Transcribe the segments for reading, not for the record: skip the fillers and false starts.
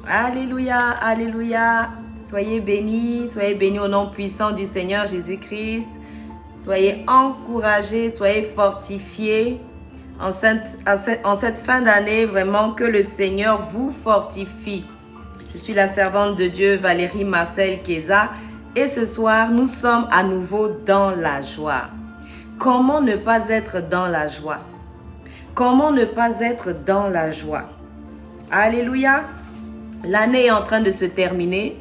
Alléluia, alléluia. Soyez bénis au nom puissant du Seigneur Jésus-Christ. Soyez encouragés, soyez fortifiés. En cette fin d'année, vraiment que le Seigneur vous fortifie. Je suis la servante de Dieu, Valérie Marcel Keza. Et ce soir, nous sommes à nouveau dans la joie. Comment ne pas être dans la joie? Comment ne pas être dans la joie? Alléluia. L'année est en train de se terminer.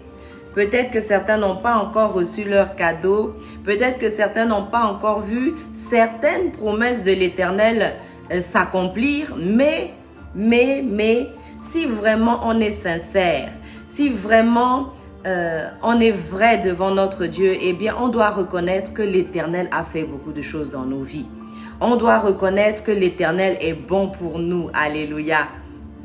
Peut-être que certains n'ont pas encore reçu leur cadeau. Peut-être que certains n'ont pas encore vu certaines promesses de l'Éternel s'accomplir. Mais, si vraiment on est sincère, si vraiment on est vrai devant notre Dieu, eh bien, on doit reconnaître que l'Éternel a fait beaucoup de choses dans nos vies. On doit reconnaître que l'Éternel est bon pour nous. Alléluia.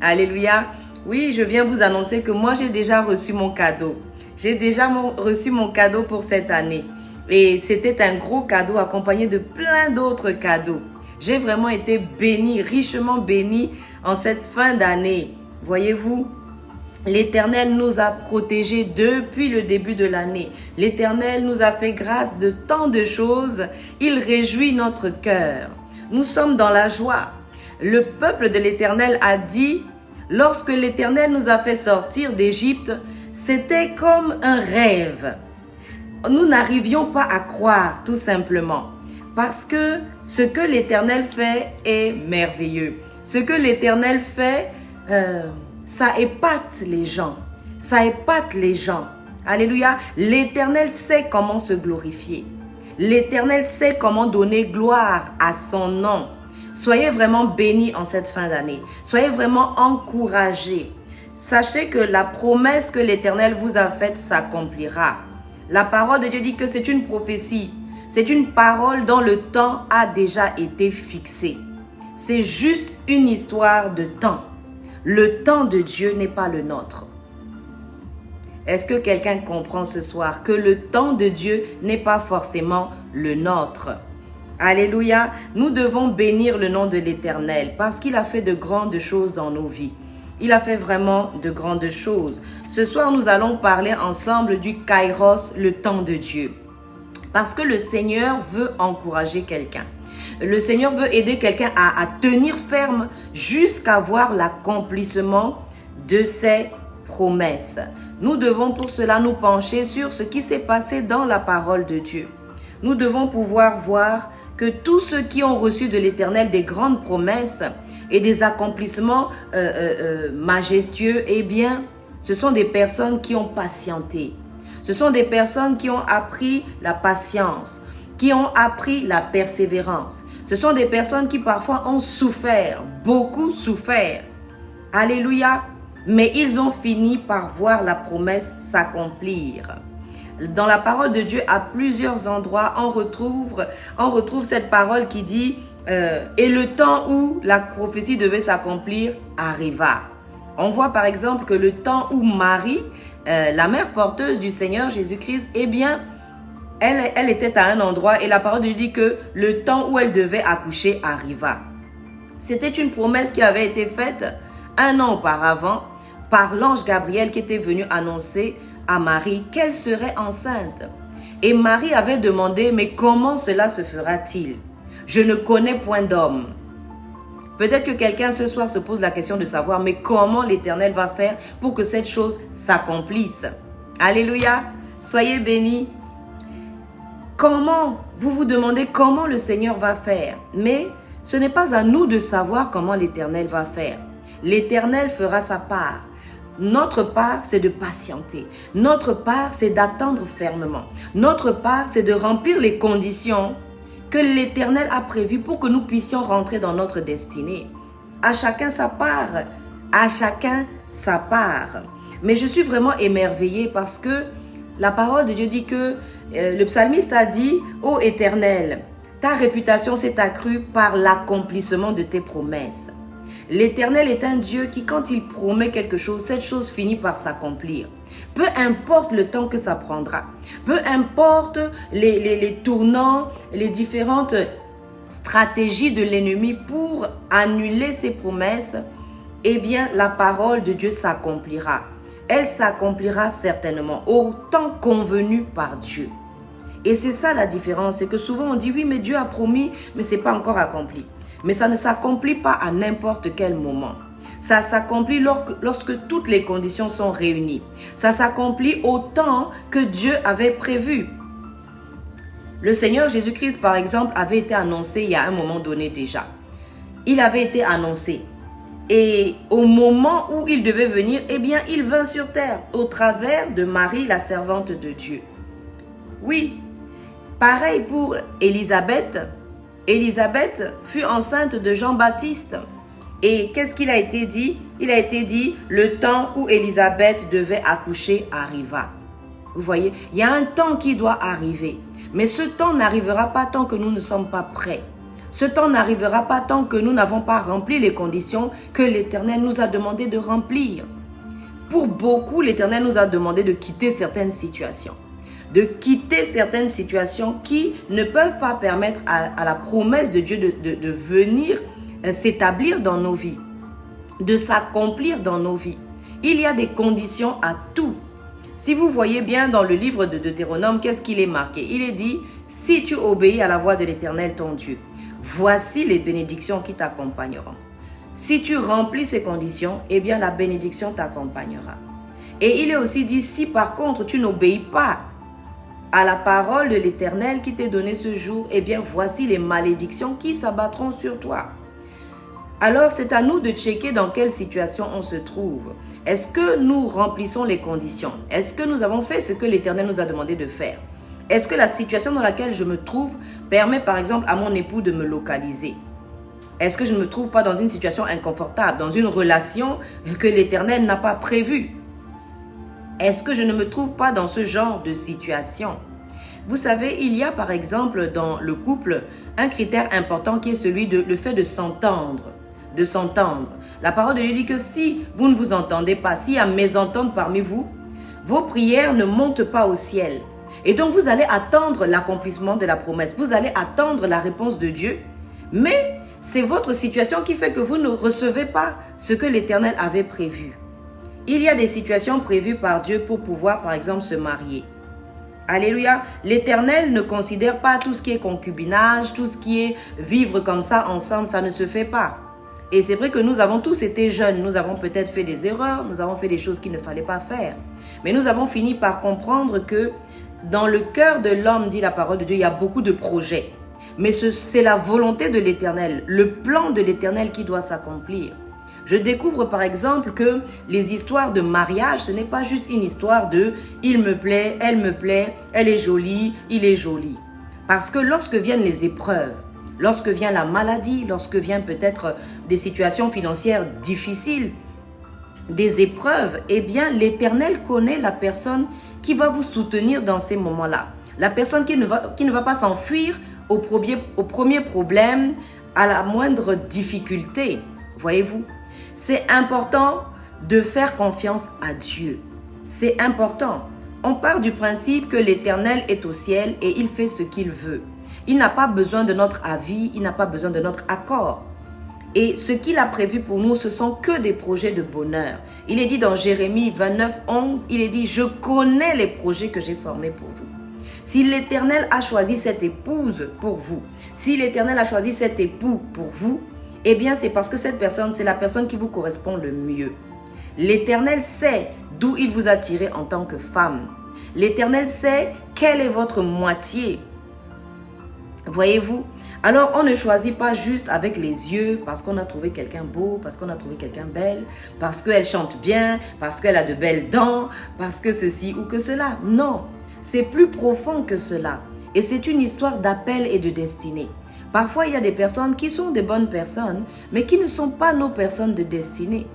Alléluia. Oui, je viens vous annoncer que moi, j'ai déjà reçu mon cadeau. J'ai déjà reçu mon cadeau pour cette année. Et c'était un gros cadeau accompagné de plein d'autres cadeaux. J'ai vraiment été bénie, richement bénie en cette fin d'année. Voyez-vous, l'Éternel nous a protégés depuis le début de l'année. L'Éternel nous a fait grâce de tant de choses. Il réjouit notre cœur. Nous sommes dans la joie. Le peuple de l'Éternel a dit, lorsque l'Éternel nous a fait sortir d'Égypte, c'était comme un rêve. Nous n'arrivions pas à croire, tout simplement. Parce que ce que l'Éternel fait est merveilleux. Ce que l'Éternel fait, ça épate les gens. Ça épate les gens. Alléluia. L'Éternel sait comment se glorifier. L'Éternel sait comment donner gloire à son nom. Soyez vraiment bénis en cette fin d'année. Soyez vraiment encouragés. Sachez que la promesse que l'Éternel vous a faite s'accomplira. La parole de Dieu dit que c'est une prophétie. C'est une parole dont le temps a déjà été fixé. C'est juste une histoire de temps. Le temps de Dieu n'est pas le nôtre. Est-ce que quelqu'un comprend ce soir que le temps de Dieu n'est pas forcément le nôtre? Alléluia. Nous devons bénir le nom de l'Éternel parce qu'il a fait de grandes choses dans nos vies. Il a fait vraiment de grandes choses. Ce soir, nous allons parler ensemble du Kairos, le temps de Dieu. Parce que le Seigneur veut encourager quelqu'un. Le Seigneur veut aider quelqu'un à tenir ferme jusqu'à voir l'accomplissement de ses promesses. Nous devons pour cela nous pencher sur ce qui s'est passé dans la parole de Dieu. Nous devons pouvoir voir que tous ceux qui ont reçu de l'Éternel des grandes promesses et des accomplissements majestueux, eh bien, ce sont des personnes qui ont patienté. Ce sont des personnes qui ont appris la patience, qui ont appris la persévérance. Ce sont des personnes qui parfois ont souffert, beaucoup souffert. Alléluia. Mais ils ont fini par voir la promesse s'accomplir. Dans la parole de Dieu, à plusieurs endroits, on retrouve cette parole qui dit et le temps où la prophétie devait s'accomplir arriva. On voit par exemple que le temps où Marie, la mère porteuse du Seigneur Jésus-Christ, eh bien, elle était à un endroit et la parole de Dieu dit que le temps où elle devait accoucher arriva. C'était une promesse qui avait été faite 1 an auparavant par l'ange Gabriel qui était venu annoncer à Marie qu'elle serait enceinte. Et Marie avait demandé, mais comment cela se fera-t-il? Je ne connais point d'homme. Peut-être que quelqu'un ce soir se pose la question de savoir, mais comment l'Éternel va faire pour que cette chose s'accomplisse? Alléluia, soyez bénis. Comment? Vous vous demandez comment le Seigneur va faire. Mais ce n'est pas à nous de savoir comment l'Éternel va faire. L'Éternel fera sa part. Notre part, c'est de patienter. Notre part, c'est d'attendre fermement. Notre part, c'est de remplir les conditions que l'Éternel a prévues pour que nous puissions rentrer dans notre destinée. À chacun sa part. À chacun sa part. Mais je suis vraiment émerveillée parce que la parole de Dieu dit que le psalmiste a dit « Ô Éternel, ta réputation s'est accrue par l'accomplissement de tes promesses. » L'Éternel est un Dieu qui, quand il promet quelque chose, cette chose finit par s'accomplir. Peu importe le temps que ça prendra, peu importe les tournants, les différentes stratégie de l'ennemi pour annuler ses promesses, eh bien, la parole de Dieu s'accomplira. elle s'accomplira certainement au temps convenu par Dieu. Et c'est ça la différence, c'est que souvent on dit oui, mais Dieu a promis, mais ce n'est pas encore accompli. Mais ça ne s'accomplit pas à n'importe quel moment. Ça s'accomplit lorsque toutes les conditions sont réunies. Ça s'accomplit au temps que Dieu avait prévu. Le Seigneur Jésus-Christ, par exemple, avait été annoncé il y a un moment donné déjà. Il avait été annoncé. Et au moment où il devait venir, eh bien, il vint sur terre au travers de Marie, la servante de Dieu. Oui, pareil pour Élisabeth. Élisabeth fut enceinte de Jean-Baptiste. Et qu'est-ce qu'il a été dit? Il a été dit, le temps où Élisabeth devait accoucher arriva. Vous voyez, il y a un temps qui doit arriver. Mais ce temps n'arrivera pas tant que nous ne sommes pas prêts. Ce temps n'arrivera pas tant que nous n'avons pas rempli les conditions que l'Éternel nous a demandé de remplir. Pour beaucoup, l'Éternel nous a demandé de quitter certaines situations. De quitter certaines situations qui ne peuvent pas permettre à la promesse de Dieu de venir s'établir dans nos vies, de s'accomplir dans nos vies. Il y a des conditions à tout. Si vous voyez bien dans le livre de Deutéronome, qu'est-ce qu'il est marqué? Il est dit, si tu obéis à la voix de l'Éternel ton Dieu, voici les bénédictions qui t'accompagneront. Si tu remplis ces conditions, eh bien la bénédiction t'accompagnera. Et il est aussi dit, si par contre tu n'obéis pas à la parole de l'Éternel qui t'est donnée ce jour, eh bien voici les malédictions qui s'abattront sur toi. Alors c'est à nous de checker dans quelle situation on se trouve. Est-ce que nous remplissons les conditions? Est-ce que nous avons fait ce que l'Éternel nous a demandé de faire? Est-ce que la situation dans laquelle je me trouve permet par exemple à mon époux de me localiser? Est-ce que je ne me trouve pas dans une situation inconfortable, dans une relation que l'Éternel n'a pas prévue? Est-ce que je ne me trouve pas dans ce genre de situation? Vous savez, il y a par exemple dans le couple un critère important qui est celui de le fait de s'entendre. De s'entendre. La parole de Dieu dit que si vous ne vous entendez pas, s'il y a mésentente parmi vous, vos prières ne montent pas au ciel. Et donc vous allez attendre l'accomplissement de la promesse. Vous allez attendre la réponse de Dieu. Mais c'est votre situation qui fait que vous ne recevez pas ce que l'Éternel avait prévu. Il y a des situations prévues par Dieu pour pouvoir par exemple se marier. Alléluia. L'Éternel ne considère pas tout ce qui est concubinage, tout ce qui est vivre comme ça ensemble, ça ne se fait pas. Et c'est vrai que nous avons tous été jeunes, nous avons peut-être fait des erreurs, nous avons fait des choses qu'il ne fallait pas faire. Mais nous avons fini par comprendre que dans le cœur de l'homme, dit la parole de Dieu, il y a beaucoup de projets. Mais c'est la volonté de l'Éternel, le plan de l'Éternel qui doit s'accomplir. Je découvre par exemple que les histoires de mariage, ce n'est pas juste une histoire de « il me plaît, elle est jolie, il est joli ». Parce que lorsque viennent les épreuves, lorsque vient la maladie, lorsque viennent peut-être des situations financières difficiles, des épreuves, eh bien l'Éternel connaît la personne qui va vous soutenir dans ces moments-là. La personne qui ne va pas s'enfuir au premier problème, à la moindre difficulté. Voyez-vous? C'est important de faire confiance à Dieu. C'est important. On part du principe que l'Éternel est au ciel et il fait ce qu'il veut. Il n'a pas besoin de notre avis, il n'a pas besoin de notre accord. Et ce qu'il a prévu pour nous, ce sont que des projets de bonheur. Il est dit dans Jérémie 29, 11, il est dit « Je connais les projets que j'ai formés pour vous ». Si l'Éternel a choisi cette épouse pour vous, si l'Éternel a choisi cet époux pour vous, eh bien c'est parce que cette personne, c'est la personne qui vous correspond le mieux. L'Éternel sait d'où il vous a tiré en tant que femme. L'Éternel sait quelle est votre moitié. Voyez-vous? Alors, on ne choisit pas juste avec les yeux parce qu'on a trouvé quelqu'un beau, parce qu'on a trouvé quelqu'un belle, parce qu'elle chante bien, parce qu'elle a de belles dents, parce que ceci ou que cela. Non, c'est plus profond que cela. Et c'est une histoire d'appel et de destinée. Parfois, il y a des personnes qui sont des bonnes personnes, mais qui ne sont pas nos personnes de destinée.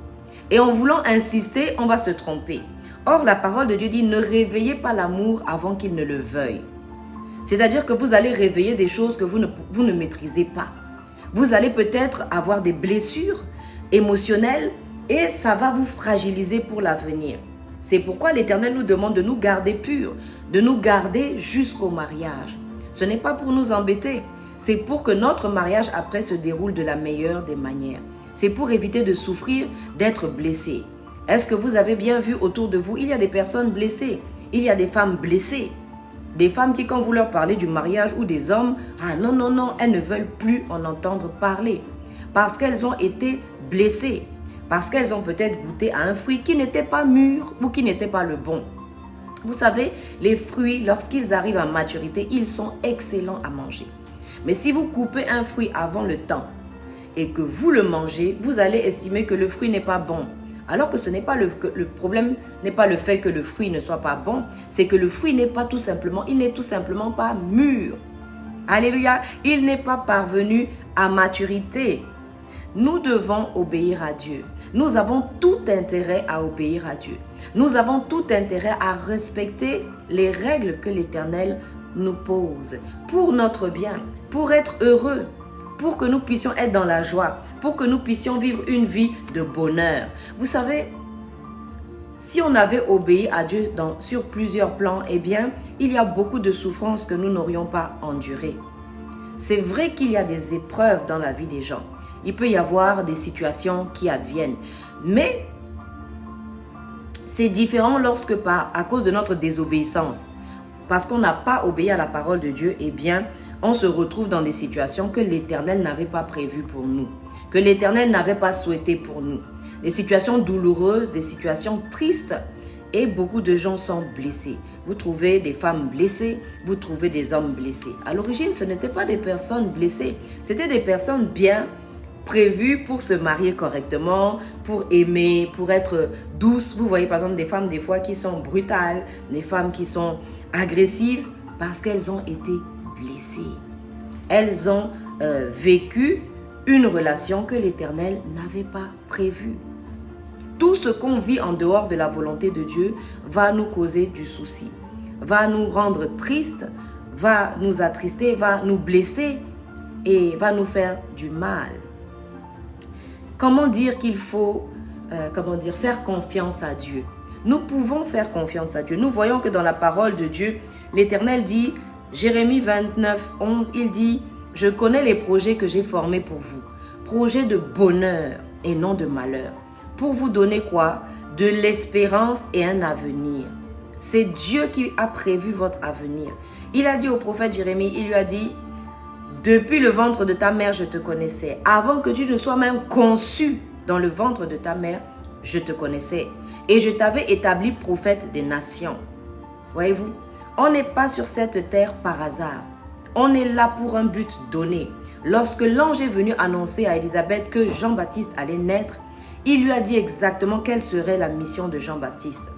Et en voulant insister, on va se tromper. Or, la parole de Dieu dit, ne réveillez pas l'amour avant qu'il ne le veuille. C'est-à-dire que vous allez réveiller des choses que vous ne maîtrisez pas. Vous allez peut-être avoir des blessures émotionnelles et ça va vous fragiliser pour l'avenir. C'est pourquoi l'Éternel nous demande de nous garder purs, de nous garder jusqu'au mariage. Ce n'est pas pour nous embêter, c'est pour que notre mariage après se déroule de la meilleure des manières. C'est pour éviter de souffrir, d'être blessé. Est-ce que vous avez bien vu autour de vous, il y a des personnes blessées, il y a des femmes blessées. Des femmes qui, quand vous leur parlez du mariage ou des hommes, ah non, non, non, elles ne veulent plus en entendre parler. Parce qu'elles ont été blessées. Parce qu'elles ont peut-être goûté à un fruit qui n'était pas mûr ou qui n'était pas le bon. Vous savez, les fruits, lorsqu'ils arrivent à maturité, ils sont excellents à manger. Mais si vous coupez un fruit avant le temps et que vous le mangez, vous allez estimer que le fruit n'est pas bon. Alors que ce n'est pas le problème n'est pas le fait que le fruit ne soit pas bon, c'est que le fruit n'est tout simplement pas mûr. Alléluia, il n'est pas parvenu à maturité. Nous devons obéir à Dieu. Nous avons tout intérêt à obéir à Dieu. Nous avons tout intérêt à respecter les règles que l'Éternel nous pose pour notre bien, pour être heureux, pour que nous puissions être dans la joie, pour que nous puissions vivre une vie de bonheur. Vous savez, si on avait obéi à Dieu sur plusieurs plans, eh bien, il y a beaucoup de souffrances que nous n'aurions pas endurées. C'est vrai qu'il y a des épreuves dans la vie des gens. Il peut y avoir des situations qui adviennent. Mais c'est différent lorsque, à cause de notre désobéissance, parce qu'on n'a pas obéi à la parole de Dieu, eh bien, on se retrouve dans des situations que l'Éternel n'avait pas prévues pour nous, que l'Éternel n'avait pas souhaité pour nous. Des situations douloureuses, des situations tristes, et beaucoup de gens sont blessés. Vous trouvez des femmes blessées, vous trouvez des hommes blessés. À l'origine, ce n'étaient pas des personnes blessées, c'était des personnes bien prévues pour se marier correctement, pour aimer, pour être douces. Vous voyez par exemple des femmes des fois qui sont brutales, des femmes qui sont agressives parce qu'elles ont été blessées. Elles ont vécu une relation que l'Éternel n'avait pas prévue. Tout ce qu'on vit en dehors de la volonté de Dieu va nous causer du souci, va nous rendre tristes, va nous attrister, va nous blesser et va nous faire du mal. Comment dire qu'il faut faire confiance à Dieu? Nous pouvons faire confiance à Dieu. Nous voyons que dans la parole de Dieu, l'Éternel dit, Jérémie 29, 11, il dit, « Je connais les projets que j'ai formés pour vous, projets de bonheur et non de malheur. » Pour vous donner quoi? De l'espérance et un avenir. C'est Dieu qui a prévu votre avenir. Il a dit au prophète Jérémie, il lui a dit, « Depuis le ventre de ta mère, je te connaissais. Avant que tu ne sois même conçu dans le ventre de ta mère, je te connaissais. Et je t'avais établi prophète des nations. » Voyez-vous, on n'est pas sur cette terre par hasard. On est là pour un but donné. Lorsque l'ange est venu annoncer à Élisabeth que Jean-Baptiste allait naître, il lui a dit exactement quelle serait la mission de Jean-Baptiste.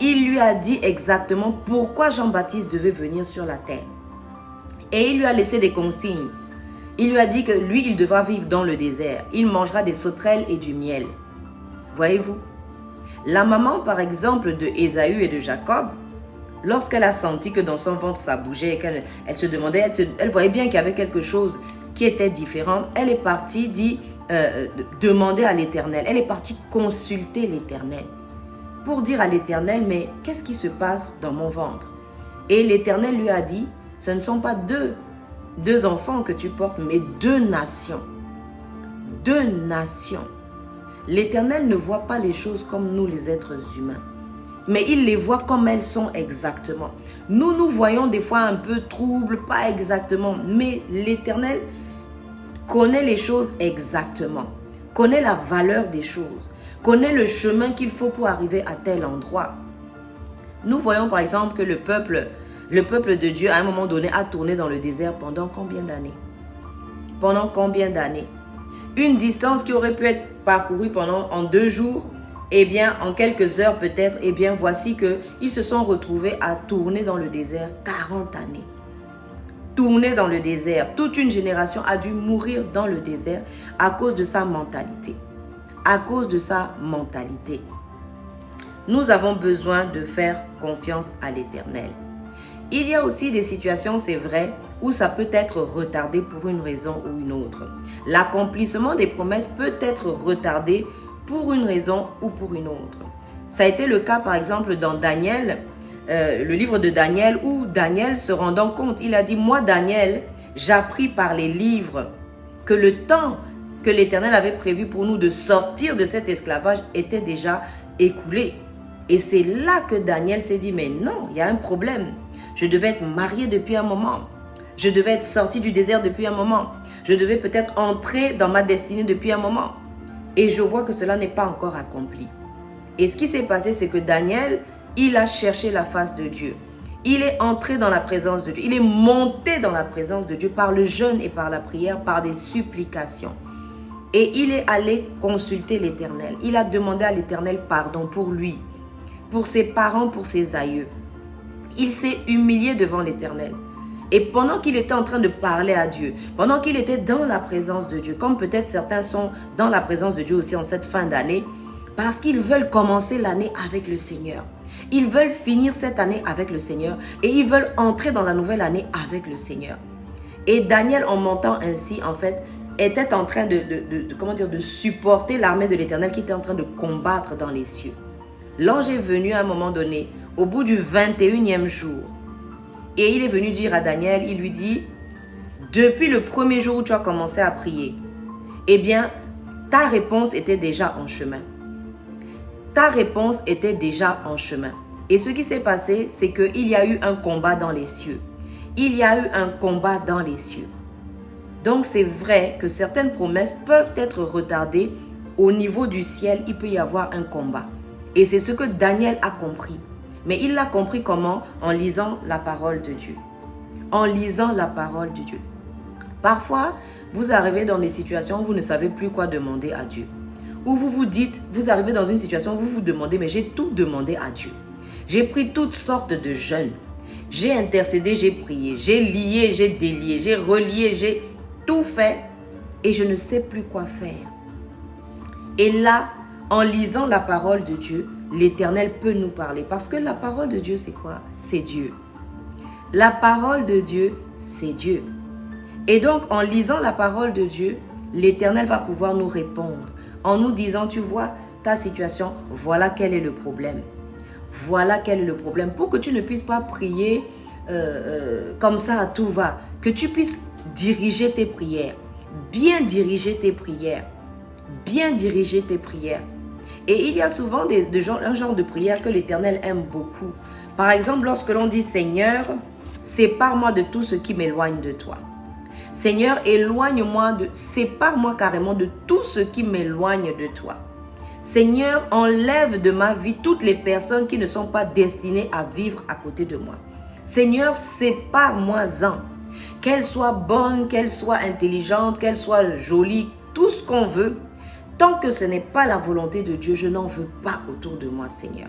Il lui a dit exactement pourquoi Jean-Baptiste devait venir sur la terre. Et il lui a laissé des consignes. Il lui a dit que lui, il devra vivre dans le désert. Il mangera des sauterelles et du miel. Voyez-vous, la maman, par exemple, de Ésaü et de Jacob, lorsqu'elle a senti que dans son ventre ça bougeait et qu'elle se demandait, elle voyait bien qu'il y avait quelque chose qui était différent, elle est partie demander à l'Éternel. Elle est partie consulter l'Éternel pour dire à l'Éternel, mais qu'est-ce qui se passe dans mon ventre? Et l'Éternel lui a dit, ce ne sont pas deux enfants que tu portes, mais 2 nations. 2 nations. L'Éternel ne voit pas les choses comme nous les êtres humains, mais il les voit comme elles sont exactement. Nous voyons des fois un peu troubles, pas exactement, mais l'Éternel connaît les choses exactement, connaît la valeur des choses, connaît le chemin qu'il faut pour arriver à tel endroit. Nous voyons par exemple que le peuple de Dieu à un moment donné a tourné dans le désert pendant combien d'années? Pendant combien d'années? Une distance qui aurait pu être parcourue en 2 jours, eh bien en quelques heures peut-être, eh bien voici qu'ils se sont retrouvés à tourner dans le désert 40 années. Tourner dans le désert. Toute une génération a dû mourir dans le désert à cause de sa mentalité. À cause de sa mentalité. Nous avons besoin de faire confiance à l'Éternel. Il y a aussi des situations, c'est vrai, où ça peut être retardé pour une raison ou une autre. L'accomplissement des promesses peut être retardé pour une raison ou pour une autre. Ça a été le cas par exemple dans Daniel, le livre de Daniel, où Daniel se rendant compte, il a dit, moi Daniel, j'appris par les livres que le temps que l'Éternel avait prévu pour nous de sortir de cet esclavage était déjà écoulé. Et c'est là que Daniel s'est dit, mais non, il y a un problème. Je devais être marié depuis un moment. Je devais être sorti du désert depuis un moment. Je devais peut-être entrer dans ma destinée depuis un moment. Et je vois que cela n'est pas encore accompli. Et ce qui s'est passé, c'est que Daniel, il a cherché la face de Dieu. Il est entré dans la présence de Dieu. Il est monté dans la présence de Dieu par le jeûne et par la prière, par des supplications. Et il est allé consulter l'Éternel. Il a demandé à l'Éternel pardon pour lui, pour ses parents, pour ses aïeux. Il s'est humilié devant l'Éternel. Et pendant qu'il était en train de parler à Dieu, pendant qu'il était dans la présence de Dieu, comme peut-être certains sont dans la présence de Dieu aussi en cette fin d'année, parce qu'ils veulent commencer l'année avec le Seigneur. Ils veulent finir cette année avec le Seigneur et ils veulent entrer dans la nouvelle année avec le Seigneur. Et Daniel, en montant ainsi, en fait, était en train de supporter l'armée de l'Éternel qui était en train de combattre dans les cieux. L'ange est venu à un moment donné, au bout du 21e jour. Et il est venu dire à Daniel, il lui dit, depuis le premier jour où tu as commencé à prier, eh bien, ta réponse était déjà en chemin. Ta réponse était déjà en chemin. Et ce qui s'est passé, c'est qu'il y a eu un combat dans les cieux. Il y a eu un combat dans les cieux. Donc c'est vrai que certaines promesses peuvent être retardées. Au niveau du ciel, il peut y avoir un combat. Et c'est ce que Daniel a compris. Mais il l'a compris comment? En lisant la parole de Dieu. En lisant la parole de Dieu. Parfois, vous arrivez dans des situations où vous ne savez plus quoi demander à Dieu. Où vous vous dites, vous arrivez dans une situation où vous vous demandez, mais j'ai tout demandé à Dieu. J'ai pris toutes sortes de jeûnes. J'ai intercédé, j'ai prié, j'ai lié, j'ai délié, j'ai relié, j'ai tout fait et je ne sais plus quoi faire. Et là, en lisant la parole de Dieu, l'Éternel peut nous parler. Parce que la parole de Dieu, c'est quoi? C'est Dieu. La parole de Dieu, c'est Dieu. Et donc, en lisant la parole de Dieu, l'Éternel va pouvoir nous répondre. En nous disant, tu vois, ta situation, voilà quel est le problème. Voilà quel est le problème. Pour que tu ne puisses pas prier comme ça à tout va. Que tu puisses diriger tes prières. Bien diriger tes prières. Bien diriger tes prières. Et il y a souvent un genre de prière que l'Éternel aime beaucoup. Par exemple, lorsque l'on dit, Seigneur, sépare-moi de tout ce qui m'éloigne de toi. Seigneur, sépare-moi carrément de tout ce qui m'éloigne de toi. Seigneur, enlève de ma vie toutes les personnes qui ne sont pas destinées à vivre à côté de moi. Seigneur, sépare-moi-en. Qu'elles soient bonnes, qu'elles soient intelligentes, qu'elles soient jolies, tout ce qu'on veut. Tant que ce n'est pas la volonté de Dieu, je n'en veux pas autour de moi, Seigneur.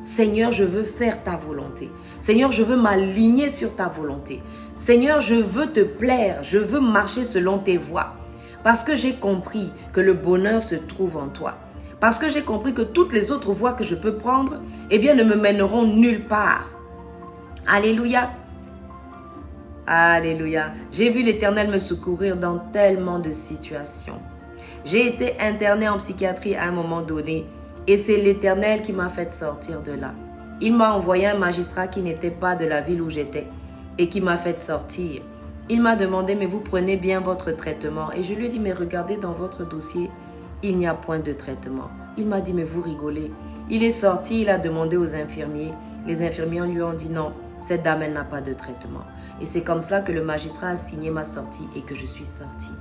Seigneur, je veux faire ta volonté. Seigneur, je veux m'aligner sur ta volonté. Seigneur, je veux te plaire. Je veux marcher selon tes voies. Parce que j'ai compris que le bonheur se trouve en toi. Parce que j'ai compris que toutes les autres voies que je peux prendre, eh bien, ne me mèneront nulle part. Alléluia. Alléluia. J'ai vu l'Éternel me secourir dans tellement de situations. J'ai été internée en psychiatrie à un moment donné et c'est l'Éternel qui m'a fait sortir de là. Il m'a envoyé un magistrat qui n'était pas de la ville où j'étais et qui m'a fait sortir. Il m'a demandé, mais vous prenez bien votre traitement? Et je lui ai dit, mais regardez dans votre dossier, il n'y a point de traitement. Il m'a dit, mais vous rigolez. Il est sorti, il a demandé aux infirmiers. Les infirmiers lui ont dit, non, cette dame, elle n'a pas de traitement. Et c'est comme cela que le magistrat a signé ma sortie et que je suis sortie.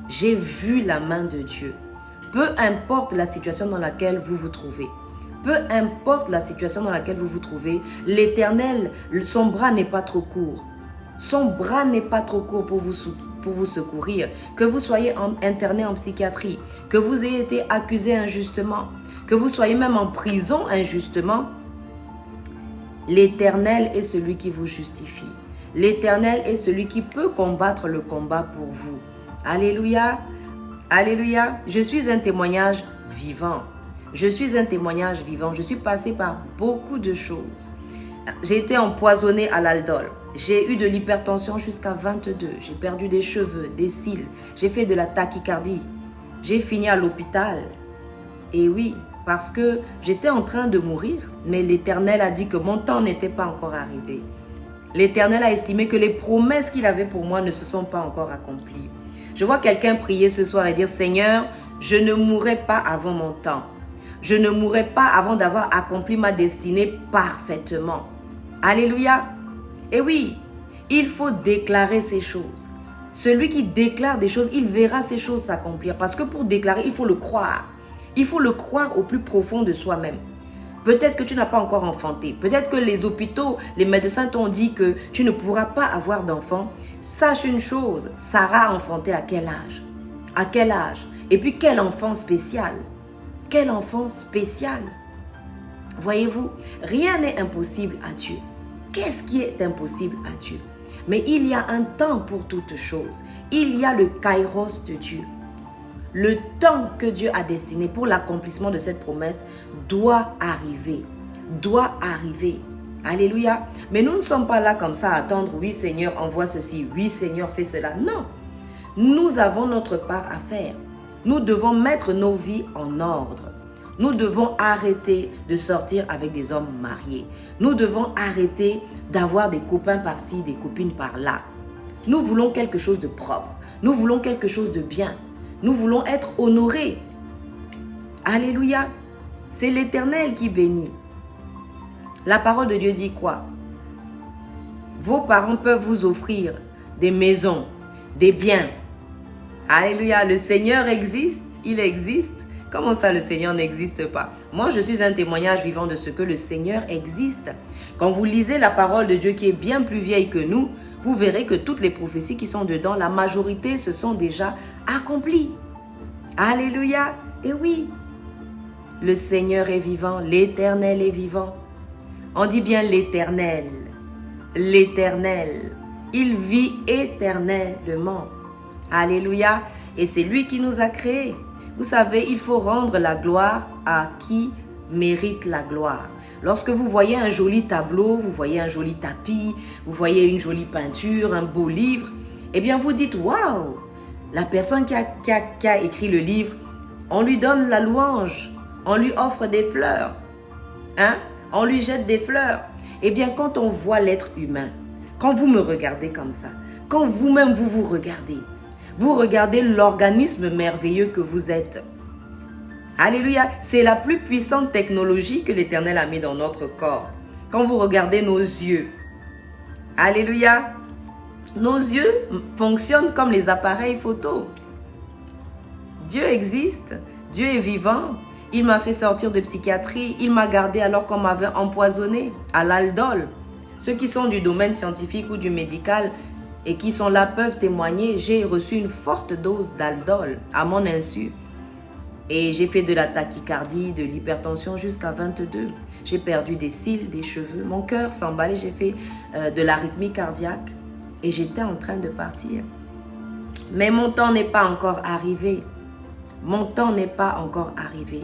J'ai vu la main de Dieu. Peu importe la situation dans laquelle vous vous trouvez. Peu importe la situation dans laquelle vous vous trouvez, l'Éternel, son bras n'est pas trop court. Son bras n'est pas trop court pour vous secourir. Que vous soyez interné en psychiatrie, que vous ayez été accusé injustement, que vous soyez même en prison injustement, l'Éternel est celui qui vous justifie. L'Éternel est celui qui peut combattre le combat pour vous. Alléluia, alléluia. Je suis un témoignage vivant. Je suis un témoignage vivant. Je suis passée par beaucoup de choses. J'ai été empoisonnée à l'aldol. J'ai eu de l'hypertension jusqu'à 22. J'ai perdu des cheveux, des cils. J'ai fait de la tachycardie. J'ai fini à l'hôpital. Et oui, parce que j'étais en train de mourir. Mais l'Éternel a dit que mon temps n'était pas encore arrivé. L'Éternel a estimé que les promesses qu'il avait pour moi ne se sont pas encore accomplies. Je vois quelqu'un prier ce soir et dire, Seigneur, je ne mourrai pas avant mon temps. Je ne mourrai pas avant d'avoir accompli ma destinée parfaitement. Alléluia. Et oui, il faut déclarer ces choses. Celui qui déclare des choses, il verra ces choses s'accomplir. Parce que pour déclarer, il faut le croire. Il faut le croire au plus profond de soi-même. Peut-être que tu n'as pas encore enfanté. Peut-être que les hôpitaux, les médecins t'ont dit que tu ne pourras pas avoir d'enfant. Sache une chose, Sarah a enfanté à quel âge? À quel âge? Et puis quel enfant spécial? Quel enfant spécial? Voyez-vous, rien n'est impossible à Dieu. Qu'est-ce qui est impossible à Dieu? Mais il y a un temps pour toutes choses. Il y a le kairos de Dieu. Le temps que Dieu a destiné pour l'accomplissement de cette promesse doit arriver. Doit arriver. Alléluia. Mais nous ne sommes pas là comme ça à attendre. Oui Seigneur, envoie ceci. Oui Seigneur, fais cela. Non. Nous avons notre part à faire. Nous devons mettre nos vies en ordre. Nous devons arrêter de sortir avec des hommes mariés. Nous devons arrêter d'avoir des copains par-ci, des copines par-là. Nous voulons quelque chose de propre. Nous voulons quelque chose de bien. Nous voulons être honorés. Alléluia. C'est l'Éternel qui bénit. La parole de Dieu dit quoi? Vos parents peuvent vous offrir des maisons, des biens. Alléluia. Le Seigneur existe. Il existe. Comment ça, le Seigneur n'existe pas? Moi, je suis un témoignage vivant de ce que le Seigneur existe. Quand vous lisez la parole de Dieu qui est bien plus vieille que nous, vous verrez que toutes les prophéties qui sont dedans, la majorité se sont déjà accomplies. Alléluia. Et oui, le Seigneur est vivant, l'Éternel est vivant. On dit bien l'Éternel. L'Éternel. Il vit éternellement. Alléluia. Et c'est lui qui nous a créés. Vous savez, il faut rendre la gloire à qui mérite la gloire. Lorsque vous voyez un joli tableau, vous voyez un joli tapis, vous voyez une jolie peinture, un beau livre, eh bien vous dites, waouh, la personne qui a écrit le livre, on lui donne la louange, on lui offre des fleurs, hein? On lui jette des fleurs. Eh bien quand on voit l'être humain, quand vous me regardez comme ça, quand vous-même vous regardez, vous regardez l'organisme merveilleux que vous êtes. Alléluia, c'est la plus puissante technologie que l'Éternel a mis dans notre corps. Quand vous regardez nos yeux, alléluia, nos yeux fonctionnent comme les appareils photo. Dieu existe, Dieu est vivant. Il m'a fait sortir de psychiatrie, il m'a gardé alors qu'on m'avait empoisonné à l'aldol. Ceux qui sont du domaine scientifique ou du médical et qui sont là peuvent témoigner, j'ai reçu une forte dose d'aldol à mon insu. Et j'ai fait de la tachycardie, de l'hypertension jusqu'à 22. J'ai perdu des cils, des cheveux. Mon cœur s'emballait, j'ai fait de l'arythmie cardiaque. Et j'étais en train de partir. Mais mon temps n'est pas encore arrivé. Mon temps n'est pas encore arrivé.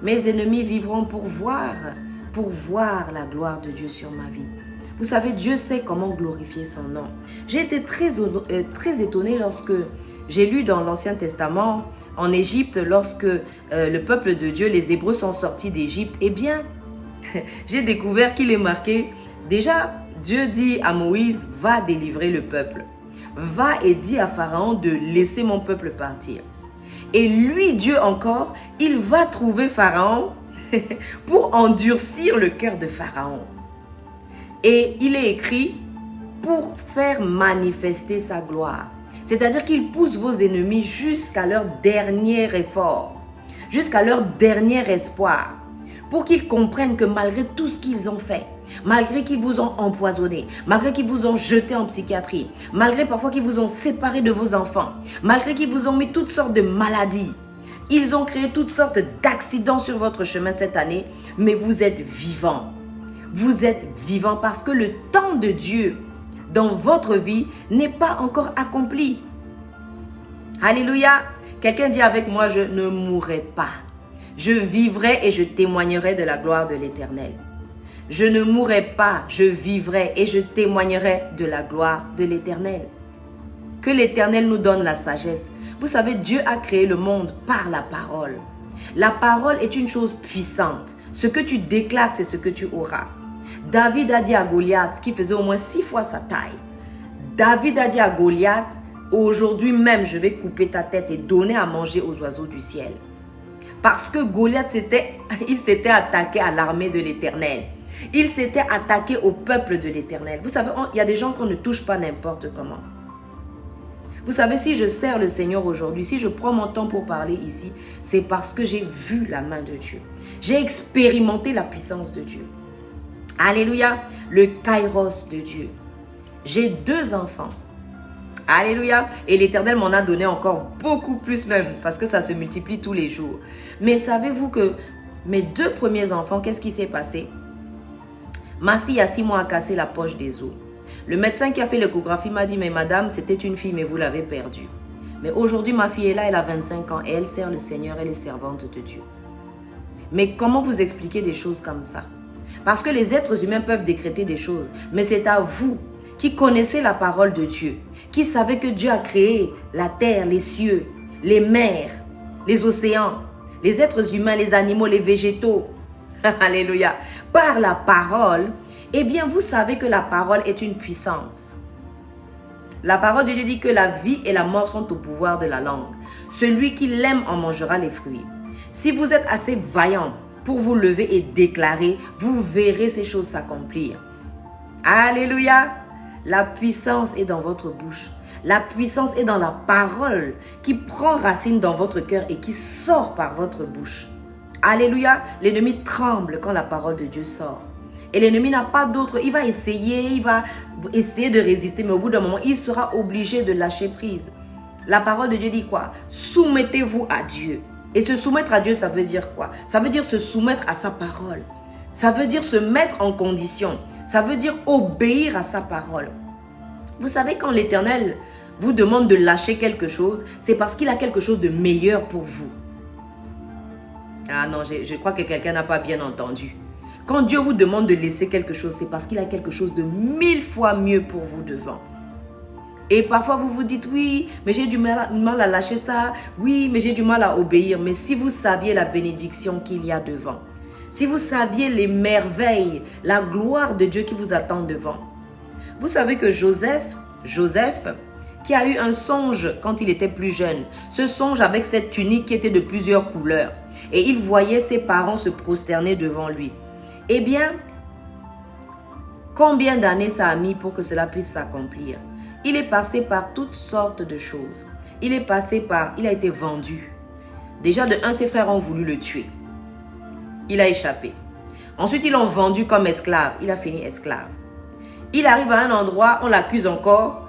Mes ennemis vivront pour voir la gloire de Dieu sur ma vie. Vous savez, Dieu sait comment glorifier son nom. J'ai été très étonnée lorsque j'ai lu dans l'Ancien Testament, en Égypte, lorsque le peuple de Dieu, les Hébreux sont sortis d'Égypte. Eh bien, j'ai découvert qu'il est marqué, déjà, Dieu dit à Moïse, va délivrer le peuple. Va et dis à Pharaon de laisser mon peuple partir. Et lui, Dieu encore, il va trouver Pharaon pour endurcir le cœur de Pharaon. Et il est écrit pour faire manifester sa gloire. C'est-à-dire qu'il pousse vos ennemis jusqu'à leur dernier effort, jusqu'à leur dernier espoir, pour qu'ils comprennent que malgré tout ce qu'ils ont fait, malgré qu'ils vous ont empoisonné, malgré qu'ils vous ont jeté en psychiatrie, malgré parfois qu'ils vous ont séparé de vos enfants, malgré qu'ils vous ont mis toutes sortes de maladies, ils ont créé toutes sortes d'accidents sur votre chemin cette année, mais vous êtes vivants. Vous êtes vivants parce que le temps de Dieu dans votre vie n'est pas encore accompli. Alléluia. Quelqu'un dit avec moi, je ne mourrai pas. Je vivrai et je témoignerai de la gloire de l'Éternel. Je ne mourrai pas, je vivrai et je témoignerai de la gloire de l'Éternel. Que l'Éternel nous donne la sagesse. Vous savez, Dieu a créé le monde par la parole. La parole est une chose puissante. Ce que tu déclares, c'est ce que tu auras. David a dit à Goliath, qui faisait au moins 6 fois sa taille, David a dit à Goliath, aujourd'hui même, je vais couper ta tête et donner à manger aux oiseaux du ciel. Parce que Goliath, il s'était attaqué à l'armée de l'Éternel. Il s'était attaqué au peuple de l'Éternel. Vous savez, il y a des gens qu'on ne touche pas n'importe comment. Vous savez, si je sers le Seigneur aujourd'hui, si je prends mon temps pour parler ici, c'est parce que j'ai vu la main de Dieu. J'ai expérimenté la puissance de Dieu. Alléluia, le kairos de Dieu. J'ai 2 enfants. Alléluia. Et l'Éternel m'en a donné encore beaucoup plus même, parce que ça se multiplie tous les jours. Mais savez-vous que mes 2 premiers enfants, qu'est-ce qui s'est passé? Ma fille à 6 mois a cassé la poche des os. Le médecin qui a fait l'échographie m'a dit, mais madame, c'était une fille, mais vous l'avez perdue. Mais aujourd'hui, ma fille est là, elle a 25 ans et elle sert le Seigneur, elle est servante de Dieu. Mais comment vous expliquer des choses comme ça? Parce que les êtres humains peuvent décréter des choses, mais c'est à vous qui connaissez la parole de Dieu, qui savez que Dieu a créé la terre, les cieux, les mers, les océans, les êtres humains, les animaux, les végétaux. Alléluia. Par la parole, eh bien, vous savez que la parole est une puissance. La parole de Dieu dit que la vie et la mort sont au pouvoir de la langue. Celui qui l'aime en mangera les fruits. Si vous êtes assez vaillant pour vous lever et déclarer, vous verrez ces choses s'accomplir. Alléluia. La puissance est dans votre bouche. La puissance est dans la parole qui prend racine dans votre cœur et qui sort par votre bouche. Alléluia. L'ennemi tremble quand la parole de Dieu sort. Et l'ennemi n'a pas d'autre. Il va essayer de résister, mais au bout d'un moment, il sera obligé de lâcher prise. La parole de Dieu dit quoi? Soumettez-vous à Dieu. Et se soumettre à Dieu, ça veut dire quoi? Ça veut dire se soumettre à sa parole. Ça veut dire se mettre en condition. Ça veut dire obéir à sa parole. Vous savez, quand l'Éternel vous demande de lâcher quelque chose, c'est parce qu'il a quelque chose de meilleur pour vous. Ah non, je crois que quelqu'un n'a pas bien entendu. Quand Dieu vous demande de laisser quelque chose, c'est parce qu'il a quelque chose de 1000 fois mieux pour vous devant. Et parfois, vous vous dites, oui, mais j'ai du mal à lâcher ça. Oui, mais j'ai du mal à obéir. Mais si vous saviez la bénédiction qu'il y a devant, si vous saviez les merveilles, la gloire de Dieu qui vous attend devant. Vous savez que Joseph, qui a eu un songe quand il était plus jeune, ce songe avec cette tunique qui était de plusieurs couleurs, et il voyait ses parents se prosterner devant lui. Eh bien, combien d'années ça a mis pour que cela puisse s'accomplir? Il est passé par toutes sortes de choses. Il a été vendu. Déjà de un, ses frères ont voulu le tuer. Il a échappé. Ensuite, ils l'ont vendu comme esclave. Il a fini esclave. Il arrive à un endroit, on l'accuse encore.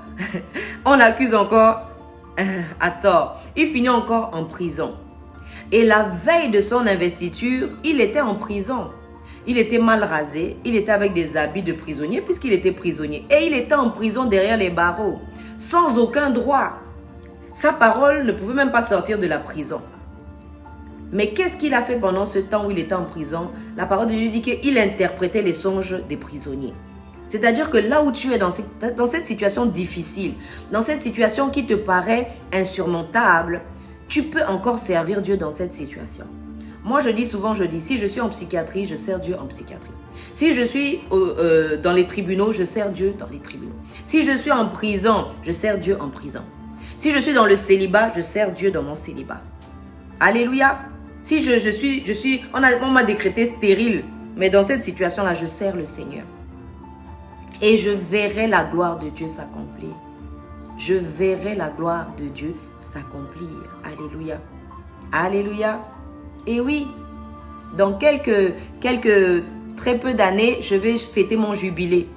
On l'accuse encore à tort. Il finit encore en prison. Et la veille de son investiture, il était en prison. Il était mal rasé, il était avec des habits de prisonnier puisqu'il était prisonnier. Et il était en prison derrière les barreaux, sans aucun droit. Sa parole ne pouvait même pas sortir de la prison. Mais qu'est-ce qu'il a fait pendant ce temps où il était en prison? La parole de Dieu dit qu'il interprétait les songes des prisonniers. C'est-à-dire que là où tu es dans cette situation difficile, dans cette situation qui te paraît insurmontable, tu peux encore servir Dieu dans cette situation. Moi, je dis souvent, si je suis en psychiatrie, je sers Dieu en psychiatrie. Si je suis dans les tribunaux, je sers Dieu dans les tribunaux. Si je suis en prison, je sers Dieu en prison. Si je suis dans le célibat, je sers Dieu dans mon célibat. Alléluia. Si on m'a décrété stérile, mais dans cette situation-là, je sers le Seigneur. Et je verrai la gloire de Dieu s'accomplir. Je verrai la gloire de Dieu s'accomplir. Alléluia. Alléluia. Et oui, dans quelques très peu d'années, je vais fêter mon jubilé.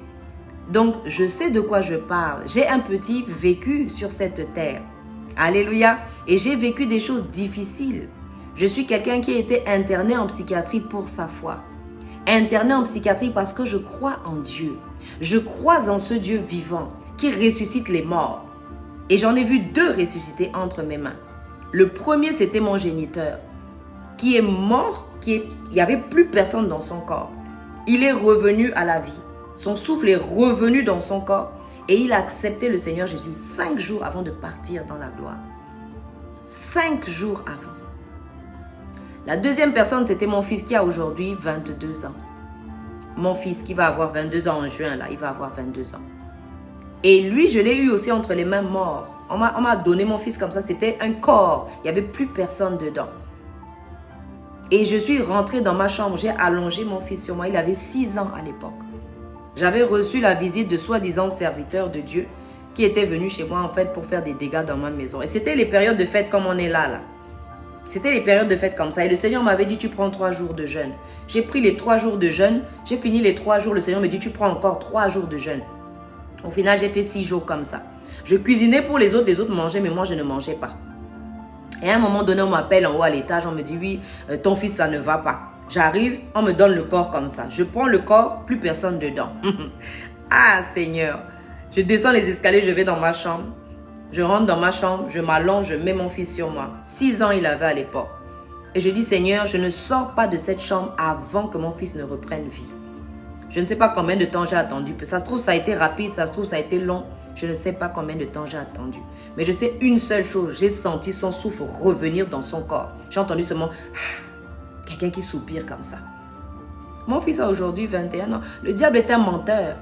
Donc, je sais de quoi je parle. J'ai un petit vécu sur cette terre. Alléluia. Et j'ai vécu des choses difficiles. Je suis quelqu'un qui a été interné en psychiatrie pour sa foi. Interné en psychiatrie parce que je crois en Dieu. Je crois en ce Dieu vivant qui ressuscite les morts. Et j'en ai vu 2 ressusciter entre mes mains. Le premier, c'était mon géniteur, qui est mort, il n'y avait plus personne dans son corps. Il est revenu à la vie. Son souffle est revenu dans son corps et il a accepté le Seigneur Jésus 5 jours avant de partir dans la gloire. 5 jours avant. La deuxième personne, c'était mon fils qui a aujourd'hui 22 ans. Mon fils qui va avoir 22 ans en juin, là, il va avoir 22 ans. Et lui, je l'ai eu aussi entre les mains mort. On m'a donné mon fils comme ça. C'était un corps. Il n'y avait plus personne dedans. Et je suis rentrée dans ma chambre. J'ai allongé mon fils sur moi. Il avait 6 ans à l'époque. J'avais reçu la visite de soi-disant serviteurs de Dieu qui étaient venus chez moi en fait pour faire des dégâts dans ma maison. Et c'était les périodes de fête comme on est là. C'était les périodes de fête comme ça. Et le Seigneur m'avait dit, tu prends 3 jours de jeûne. J'ai pris les 3 jours de jeûne. J'ai fini les 3 jours. Le Seigneur me dit, tu prends encore 3 jours de jeûne. Au final, j'ai fait 6 jours comme ça. Je cuisinais pour les autres mangeaient, mais moi, je ne mangeais pas. Et à un moment donné, on m'appelle en haut à l'étage. On me dit, oui, ton fils, ça ne va pas. J'arrive, on me donne le corps comme ça. Je prends le corps, plus personne dedans. Ah, Seigneur. Je descends les escaliers, je vais dans ma chambre. Je rentre dans ma chambre, je m'allonge, je mets mon fils sur moi. 6 ans il avait à l'époque. Et je dis, Seigneur, je ne sors pas de cette chambre avant que mon fils ne reprenne vie. Je ne sais pas combien de temps j'ai attendu. Ça se trouve, ça a été rapide, ça se trouve, ça a été long. Je ne sais pas combien de temps j'ai attendu. Mais je sais une seule chose, j'ai senti son souffle revenir dans son corps. J'ai entendu ce mot, quelqu'un qui soupire comme ça. Mon fils a aujourd'hui 21 ans. Le diable est un menteur.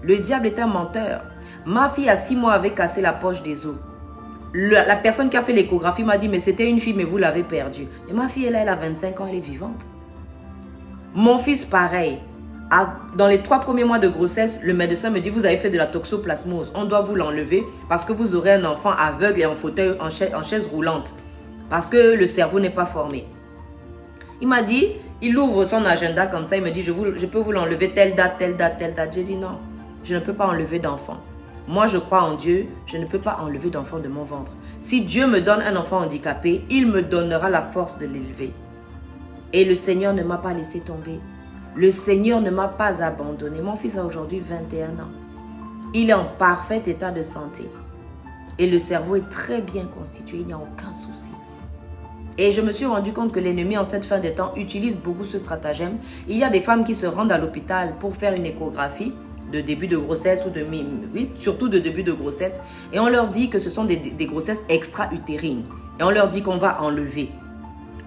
Le diable est un menteur. Ma fille à 6 mois avait cassé la poche des os. La personne qui a fait l'échographie m'a dit, mais c'était une fille, mais vous l'avez perdue. Et ma fille, elle a 25 ans, elle est vivante. Mon fils, pareil. Dans les 3 premiers mois de grossesse, le médecin me dit, vous avez fait de la toxoplasmose. On doit vous l'enlever parce que vous aurez un enfant aveugle et en fauteuil, en chaise roulante. Parce que le cerveau n'est pas formé. Il m'a dit, il ouvre son agenda comme ça, il me dit, je peux vous l'enlever telle date, telle date, telle date. J'ai dit non, je ne peux pas enlever d'enfant. Moi, je crois en Dieu, je ne peux pas enlever d'enfant de mon ventre. Si Dieu me donne un enfant handicapé, il me donnera la force de l'élever. Et le Seigneur ne m'a pas laissé tomber. Le Seigneur ne m'a pas abandonné. Mon fils a aujourd'hui 21 ans. Il est en parfait état de santé. Et le cerveau est très bien constitué, il n'y a aucun souci. Et je me suis rendu compte que l'ennemi, en cette fin de temps, utilise beaucoup ce stratagème. Il y a des femmes qui se rendent à l'hôpital pour faire une échographie de début de grossesse ou de... Oui, surtout de début de grossesse. Et on leur dit que ce sont des grossesses extra-utérines. Et on leur dit qu'on va enlever.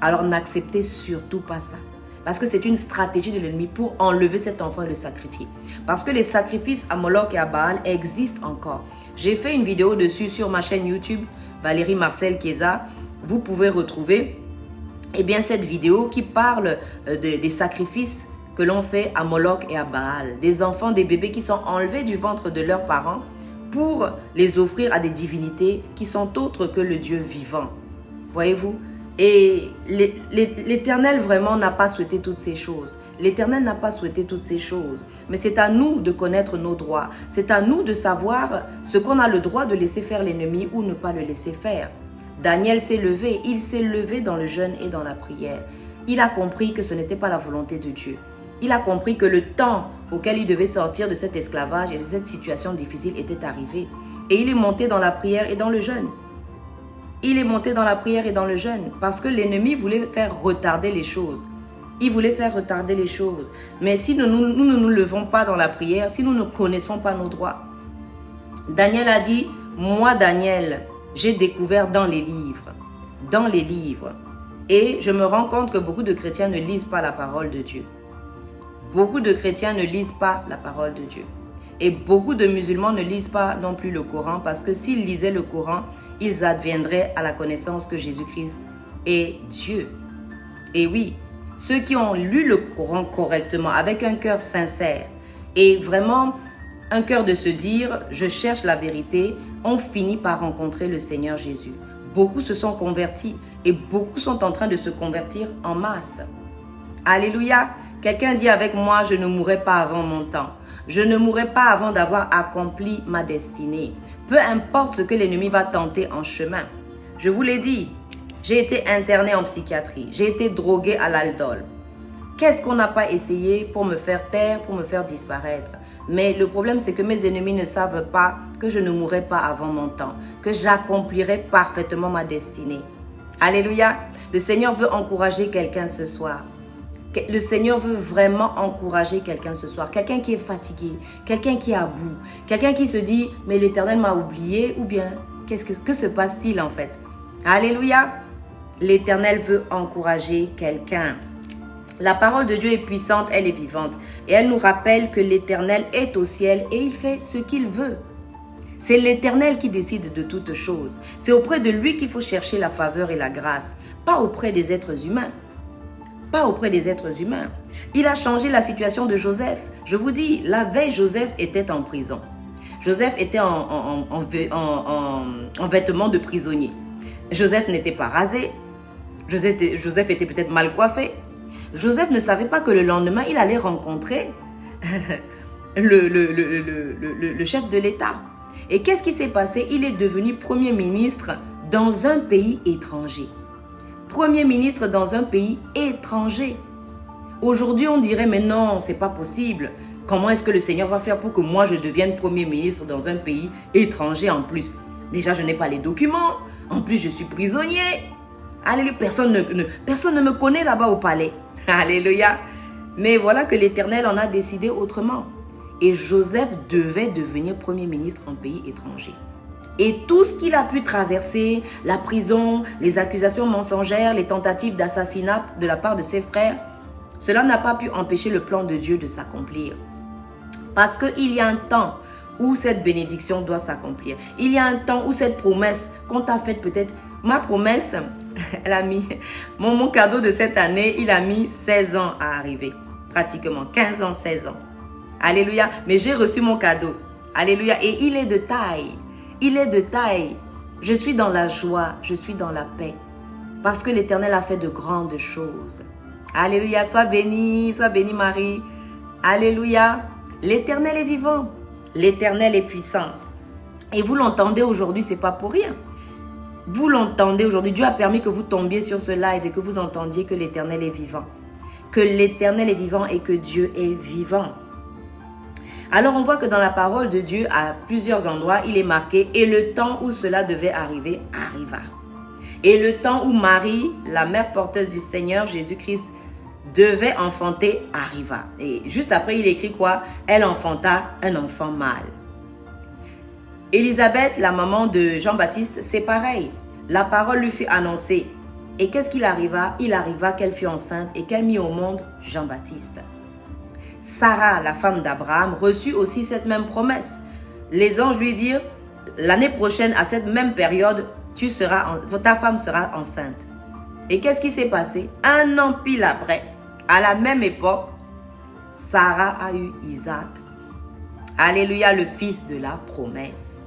Alors n'acceptez surtout pas ça. Parce que c'est une stratégie de l'ennemi pour enlever cet enfant et le sacrifier. Parce que les sacrifices à Moloch et à Baal existent encore. J'ai fait une vidéo dessus sur ma chaîne YouTube, Valérie Marcel Chiesa. Vous pouvez retrouver cette vidéo qui parle des sacrifices que l'on fait à Moloch et à Baal. Des enfants, des bébés qui sont enlevés du ventre de leurs parents pour les offrir à des divinités qui sont autres que le Dieu vivant. Voyez-vous? Et l'Éternel vraiment n'a pas souhaité toutes ces choses. L'Éternel n'a pas souhaité toutes ces choses. Mais c'est à nous de connaître nos droits. C'est à nous de savoir ce qu'on a le droit de laisser faire l'ennemi ou ne pas le laisser faire. Daniel s'est levé. Il s'est levé dans le jeûne et dans la prière. Il a compris que ce n'était pas la volonté de Dieu. Il a compris que le temps auquel il devait sortir de cet esclavage et de cette situation difficile était arrivé. Et il est monté dans la prière et dans le jeûne. Il est monté dans la prière et dans le jeûne parce que l'ennemi voulait faire retarder les choses. Il voulait faire retarder les choses. Mais si nous ne nous levons pas dans la prière, si nous ne connaissons pas nos droits, Daniel a dit, moi Daniel, j'ai découvert dans les livres. Et je me rends compte que beaucoup de chrétiens ne lisent pas la parole de Dieu. Beaucoup de chrétiens ne lisent pas la parole de Dieu. Et beaucoup de musulmans ne lisent pas non plus le Coran parce que s'ils lisaient le Coran, ils adviendraient à la connaissance que Jésus-Christ est Dieu. Et oui, ceux qui ont lu le Coran correctement, avec un cœur sincère et vraiment un cœur de se dire « je cherche la vérité », ont fini par rencontrer le Seigneur Jésus. Beaucoup se sont convertis et beaucoup sont en train de se convertir en masse. Alléluia! Quelqu'un dit avec moi « je ne mourrai pas avant mon temps ». Je ne mourrai pas avant d'avoir accompli ma destinée. Peu importe ce que l'ennemi va tenter en chemin. Je vous l'ai dit, j'ai été interné en psychiatrie. J'ai été drogué à l'aldol. Qu'est-ce qu'on n'a pas essayé pour me faire taire, pour me faire disparaître? Mais le problème, c'est que mes ennemis ne savent pas que je ne mourrai pas avant mon temps, que j'accomplirai parfaitement ma destinée. Alléluia. Le Seigneur veut encourager quelqu'un ce soir. Le Seigneur veut vraiment encourager quelqu'un ce soir. Quelqu'un qui est fatigué, quelqu'un qui est à bout, quelqu'un qui se dit « mais l'Éternel m'a oublié » ou bien « que se passe-t-il en fait ?» Alléluia. L'Éternel veut encourager quelqu'un. La parole de Dieu est puissante, elle est vivante. Et elle nous rappelle que l'Éternel est au ciel et il fait ce qu'il veut. C'est l'Éternel qui décide de toutes choses. C'est auprès de lui qu'il faut chercher la faveur et la grâce, pas auprès des êtres humains. Pas auprès des êtres humains. Il a changé la situation de Joseph. Je vous dis, la veille, Joseph était en prison. Joseph était en vêtements de prisonnier. Joseph n'était pas rasé. Joseph était peut-être mal coiffé. Joseph ne savait pas que le lendemain, il allait rencontrer le chef de l'État. Et qu'est-ce qui s'est passé? Il est devenu Premier ministre dans un pays étranger. Premier ministre dans un pays étranger. Aujourd'hui, on dirait, mais non, c'est pas possible. Comment est-ce que le Seigneur va faire pour que moi, je devienne Premier ministre dans un pays étranger en plus? Déjà, je n'ai pas les documents. En plus, je suis prisonnier. Alléluia. Personne ne me connaît là-bas au palais. Alléluia. Mais voilà que l'Éternel en a décidé autrement. Et Joseph devait devenir Premier ministre en pays étranger. Et tout ce qu'il a pu traverser, la prison, les accusations mensongères, les tentatives d'assassinat de la part de ses frères, cela n'a pas pu empêcher le plan de Dieu de s'accomplir. Parce qu'il y a un temps où cette bénédiction doit s'accomplir. Il y a un temps où cette promesse qu'on t'a faite peut-être, ma promesse, elle a mis, mon cadeau de cette année, il a mis 16 ans à arriver. Pratiquement 15 ans, 16 ans. Alléluia. Mais j'ai reçu mon cadeau. Alléluia. Et il est de taille. Il est de taille. Je suis dans la joie. Je suis dans la paix. Parce que l'Éternel a fait de grandes choses. Alléluia. Sois béni Marie. Alléluia. L'Éternel est vivant. L'Éternel est puissant. Et vous l'entendez aujourd'hui, ce n'est pas pour rien. Vous l'entendez aujourd'hui. Dieu a permis que vous tombiez sur ce live et que vous entendiez que l'Éternel est vivant. Que l'Éternel est vivant et que Dieu est vivant. Alors on voit que dans la parole de Dieu, à plusieurs endroits, il est marqué « Et le temps où cela devait arriver, arriva. » Et le temps où Marie, la mère porteuse du Seigneur Jésus-Christ, devait enfanter, arriva. Et juste après, il écrit quoi? Elle enfanta un enfant mâle. Élisabeth, la maman de Jean-Baptiste, c'est pareil. La parole lui fut annoncée. Et qu'est-ce qu'il arriva? Il arriva qu'elle fut enceinte et qu'elle mit au monde Jean-Baptiste. Sarah, la femme d'Abraham, reçut aussi cette même promesse. Les anges lui dirent, l'année prochaine, à cette même période, ta femme sera enceinte. Et qu'est-ce qui s'est passé? Un an pile après, à la même époque, Sarah a eu Isaac. Alléluia, le fils de la promesse.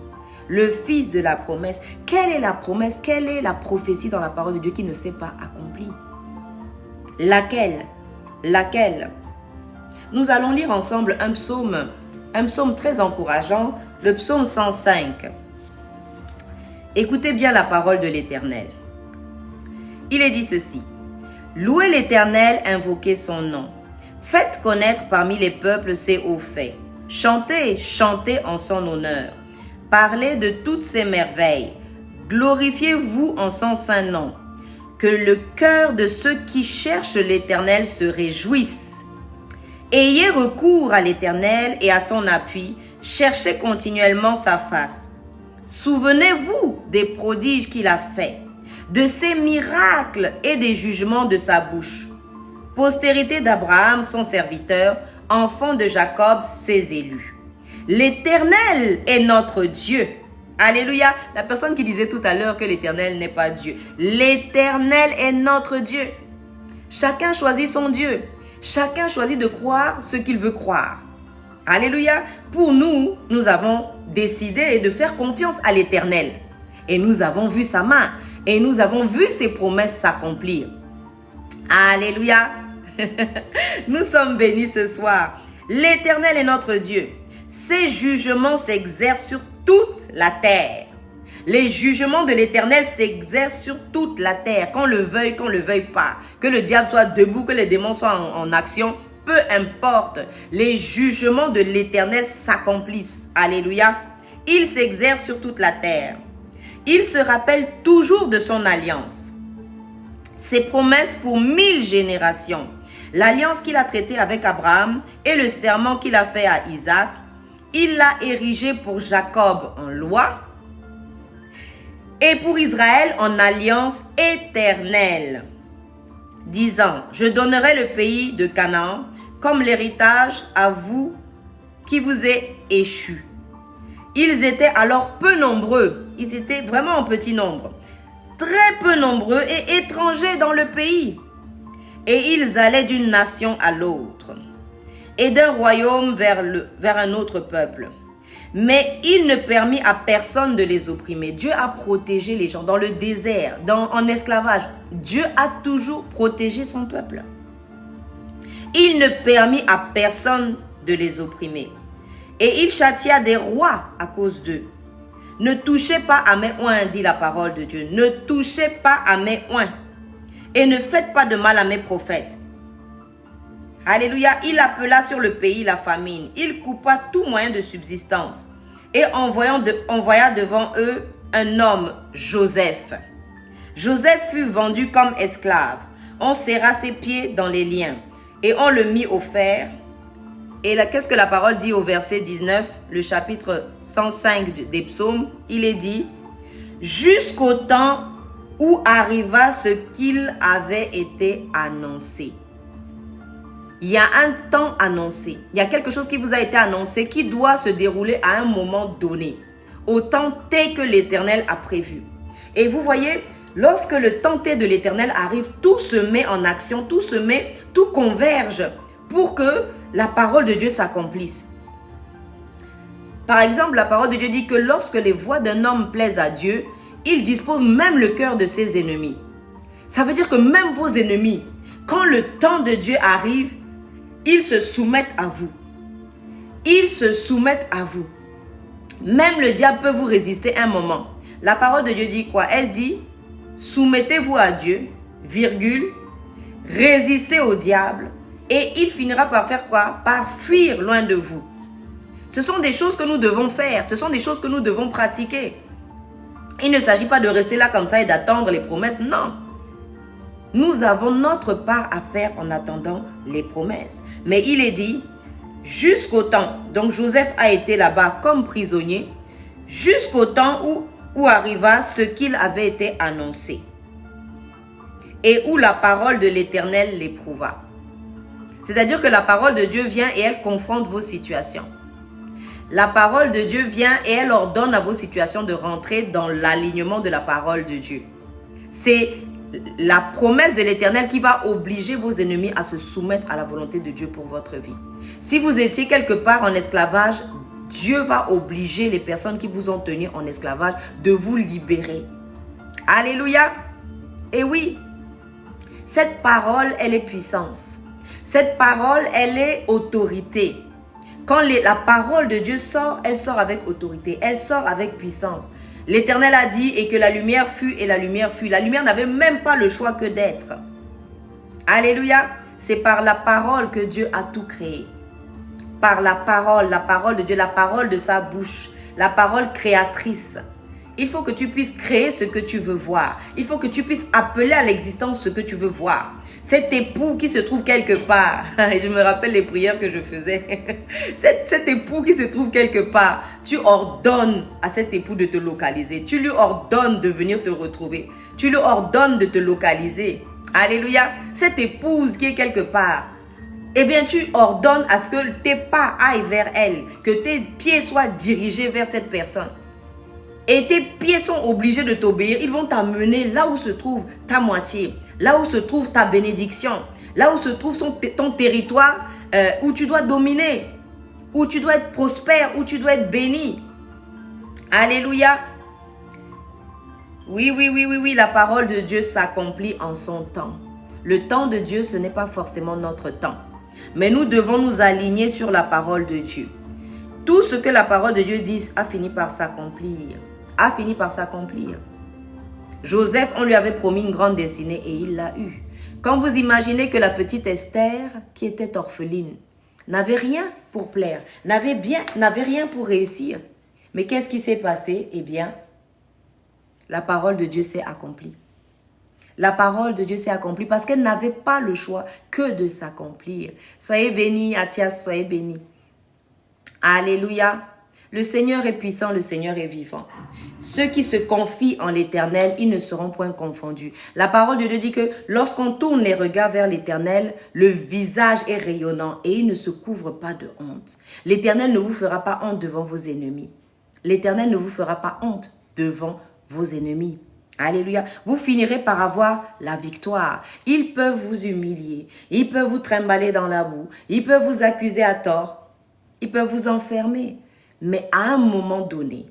Le fils de la promesse. Quelle est la promesse? Quelle est la prophétie dans la parole de Dieu qui ne s'est pas accomplie? Laquelle? Nous allons lire ensemble un psaume très encourageant, le psaume 105. Écoutez bien la parole de l'Éternel. Il est dit ceci. Louez l'Éternel, invoquez son nom. Faites connaître parmi les peuples ses hauts faits. Chantez, chantez en son honneur. Parlez de toutes ses merveilles. Glorifiez-vous en son saint nom. Que le cœur de ceux qui cherchent l'Éternel se réjouisse. Ayez recours à l'Éternel et à son appui. Cherchez continuellement sa face. Souvenez-vous des prodiges qu'il a faits, de ses miracles et des jugements de sa bouche. Postérité d'Abraham, son serviteur, enfant de Jacob, ses élus. L'Éternel est notre Dieu. Alléluia. La personne qui disait tout à l'heure que l'Éternel n'est pas Dieu. L'Éternel est notre Dieu. Chacun choisit son Dieu. Chacun choisit de croire ce qu'il veut croire. Alléluia. Pour nous, nous avons décidé de faire confiance à l'Éternel. Et nous avons vu sa main. Et nous avons vu ses promesses s'accomplir. Alléluia. Nous sommes bénis ce soir. L'Éternel est notre Dieu. Ses jugements s'exercent sur toute la terre. Les jugements de l'Éternel s'exercent sur toute la terre, qu'on le veuille pas. Que le diable soit debout, que les démons soient en action, peu importe. Les jugements de l'Éternel s'accomplissent. Alléluia. Il s'exerce sur toute la terre. Il se rappelle toujours de son alliance. Ses promesses pour 1000 générations. L'alliance qu'il a traitée avec Abraham et le serment qu'il a fait à Isaac. Il l'a érigé pour Jacob en loi et pour Israël en alliance éternelle, disant, je donnerai le pays de Canaan comme l'héritage à vous qui vous est échu. Ils étaient alors peu nombreux. Ils étaient vraiment en petit nombre. Très peu nombreux et étrangers dans le pays. Et ils allaient d'une nation à l'autre. Et d'un royaume vers un autre peuple. Mais il ne permit à personne de les opprimer. Dieu a protégé les gens dans le désert, en esclavage. Dieu a toujours protégé son peuple. Il ne permit à personne de les opprimer. Et il châtia des rois à cause d'eux. Ne touchez pas à mes oins, dit la parole de Dieu. Ne touchez pas à mes oins. Et ne faites pas de mal à mes prophètes. Alléluia, il appela sur le pays la famine. Il coupa tout moyen de subsistance. Et envoya devant eux un homme, Joseph. Joseph fut vendu comme esclave. On serra ses pieds dans les liens. Et on le mit au fer. Et là, qu'est-ce que la parole dit au verset 19, le chapitre 105 des psaumes? Il est dit, jusqu'au temps où arriva ce qu'il avait été annoncé. Il y a un temps annoncé. Il y a quelque chose qui vous a été annoncé qui doit se dérouler à un moment donné. Au temps T que l'Éternel a prévu. Et vous voyez, lorsque le temps T de l'Éternel arrive, tout se met en action, tout converge pour que la parole de Dieu s'accomplisse. Par exemple, la parole de Dieu dit que lorsque les voies d'un homme plaisent à Dieu, il dispose même le cœur de ses ennemis. Ça veut dire que même vos ennemis, quand le temps de Dieu arrive, ils se soumettent à vous. Ils se soumettent à vous. Même le diable peut vous résister un moment. La parole de Dieu dit quoi? Elle dit, soumettez-vous à Dieu, virgule, résistez au diable, et il finira par faire quoi? Par fuir loin de vous. Ce sont des choses que nous devons faire. Ce sont des choses que nous devons pratiquer. Il ne s'agit pas de rester là comme ça et d'attendre les promesses. Non. Nous avons notre part à faire en attendant les promesses. Mais il est dit, jusqu'au temps, donc Joseph a été là-bas comme prisonnier, jusqu'au temps où arriva ce qu'il avait été annoncé. Et où la parole de l'Éternel l'éprouva. C'est-à-dire que la parole de Dieu vient et elle confronte vos situations. La parole de Dieu vient et elle ordonne à vos situations de rentrer dans l'alignement de la parole de Dieu. C'est la promesse de l'Éternel qui va obliger vos ennemis à se soumettre à la volonté de Dieu pour votre vie. Si vous étiez quelque part en esclavage, Dieu va obliger les personnes qui vous ont tenu en esclavage de vous libérer. Alléluia. Et oui, cette parole, elle est puissance. Cette parole, elle est autorité. Quand la parole de Dieu sort, elle sort avec autorité. Elle sort avec puissance. L'Éternel a dit et que la lumière fut et la lumière fut. La lumière n'avait même pas le choix que d'être. Alléluia. C'est par la parole que Dieu a tout créé. Par la parole de Dieu, la parole de sa bouche, la parole créatrice. Il faut que tu puisses créer ce que tu veux voir. Il faut que tu puisses appeler à l'existence ce que tu veux voir. Cet époux qui se trouve quelque part, je me rappelle les prières que je faisais, cet époux qui se trouve quelque part, tu ordonnes à cet époux de te localiser, tu lui ordonnes de venir te retrouver, tu lui ordonnes de te localiser. Alléluia. Cette épouse qui est quelque part, eh bien tu ordonnes à ce que tes pas aillent vers elle, que tes pieds soient dirigés vers cette personne. Et tes pieds sont obligés de t'obéir. Ils vont t'amener là où se trouve ta moitié, là où se trouve ta bénédiction, là où se trouve ton territoire où tu dois dominer, où tu dois être prospère, où tu dois être béni. Alléluia. Oui, la parole de Dieu s'accomplit en son temps. Le temps de Dieu, ce n'est pas forcément notre temps. Mais nous devons nous aligner sur la parole de Dieu. Tout ce que la parole de Dieu dit a fini par s'accomplir. Joseph, on lui avait promis une grande destinée et il l'a eue. Quand vous imaginez que la petite Esther, qui était orpheline, n'avait rien pour plaire, n'avait rien pour réussir. Mais qu'est-ce qui s'est passé? Eh bien, la parole de Dieu s'est accomplie. La parole de Dieu s'est accomplie parce qu'elle n'avait pas le choix que de s'accomplir. Soyez bénis, Athias, soyez bénis. Alléluia. Le Seigneur est puissant, le Seigneur est vivant. Ceux qui se confient en l'Éternel, ils ne seront point confondus. La parole de Dieu dit que lorsqu'on tourne les regards vers l'Éternel, le visage est rayonnant et il ne se couvre pas de honte. L'Éternel ne vous fera pas honte devant vos ennemis. L'Éternel ne vous fera pas honte devant vos ennemis. Alléluia. Vous finirez par avoir la victoire. Ils peuvent vous humilier. Ils peuvent vous trimballer dans la boue. Ils peuvent vous accuser à tort. Ils peuvent vous enfermer. Mais à un moment donné,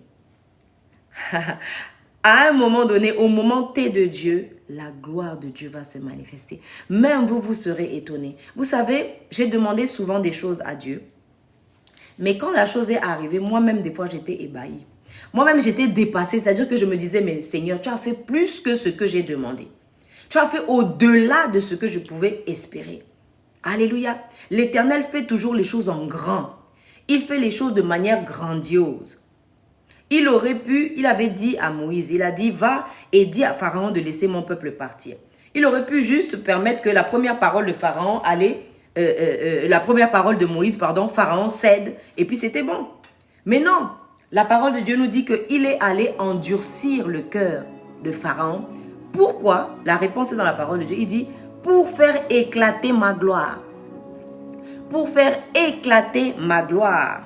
à un moment donné, au moment T de Dieu, la gloire de Dieu va se manifester. Même vous, vous serez étonnés. Vous savez, j'ai demandé souvent des choses à Dieu. Mais quand la chose est arrivée, moi-même, des fois, j'étais ébahie. Moi-même, j'étais dépassée. C'est-à-dire que je me disais, mais Seigneur, tu as fait plus que ce que j'ai demandé. Tu as fait au-delà de ce que je pouvais espérer. Alléluia. L'Éternel fait toujours les choses en grand. Il fait les choses de manière grandiose. Il aurait pu, il avait dit à Moïse, il a dit, va et dis à Pharaon de laisser mon peuple partir. Il aurait pu juste permettre que la première parole de Pharaon allait, la première parole de Moïse, pardon, Pharaon cède, et puis c'était bon. Mais non, la parole de Dieu nous dit qu'il est allé endurcir le cœur de Pharaon. Pourquoi? La réponse est dans la parole de Dieu. Il dit, pour faire éclater ma gloire. Pour faire éclater ma gloire.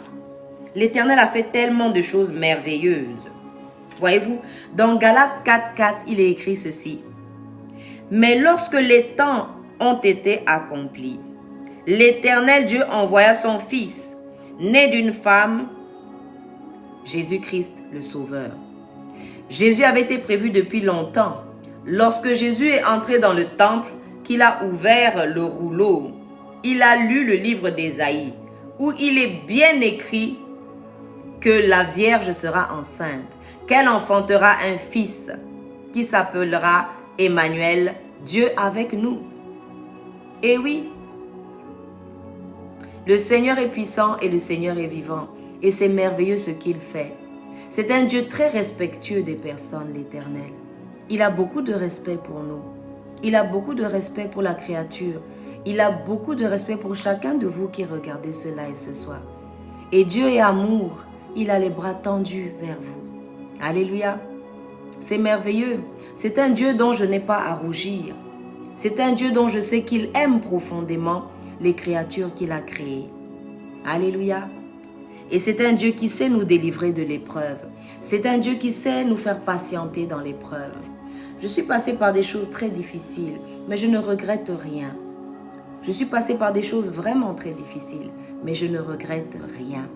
L'Éternel a fait tellement de choses merveilleuses. Voyez-vous, dans Galates 4:4, il est écrit ceci. Mais lorsque les temps ont été accomplis, l'Éternel Dieu envoya son Fils, né d'une femme, Jésus-Christ le Sauveur. Jésus avait été prévu depuis longtemps. Lorsque Jésus est entré dans le temple, qu'il a ouvert le rouleau, il a lu le livre d'Ésaïe, où il est bien écrit que la Vierge sera enceinte, qu'elle enfantera un fils qui s'appellera Emmanuel, Dieu avec nous. Et oui, le Seigneur est puissant et le Seigneur est vivant. Et c'est merveilleux ce qu'il fait. C'est un Dieu très respectueux des personnes, l'Éternel. Il a beaucoup de respect pour nous. Il a beaucoup de respect pour la créature. Il a beaucoup de respect pour chacun de vous qui regardez ce live ce soir. Et Dieu est amour. Il a les bras tendus vers vous. Alléluia. C'est merveilleux. C'est un Dieu dont je n'ai pas à rougir. C'est un Dieu dont je sais qu'il aime profondément les créatures qu'il a créées. Alléluia. Et c'est un Dieu qui sait nous délivrer de l'épreuve. C'est un Dieu qui sait nous faire patienter dans l'épreuve. Je suis passée par des choses très difficiles, mais je ne regrette rien. Je suis passée par des choses vraiment très difficiles, mais je ne regrette rien.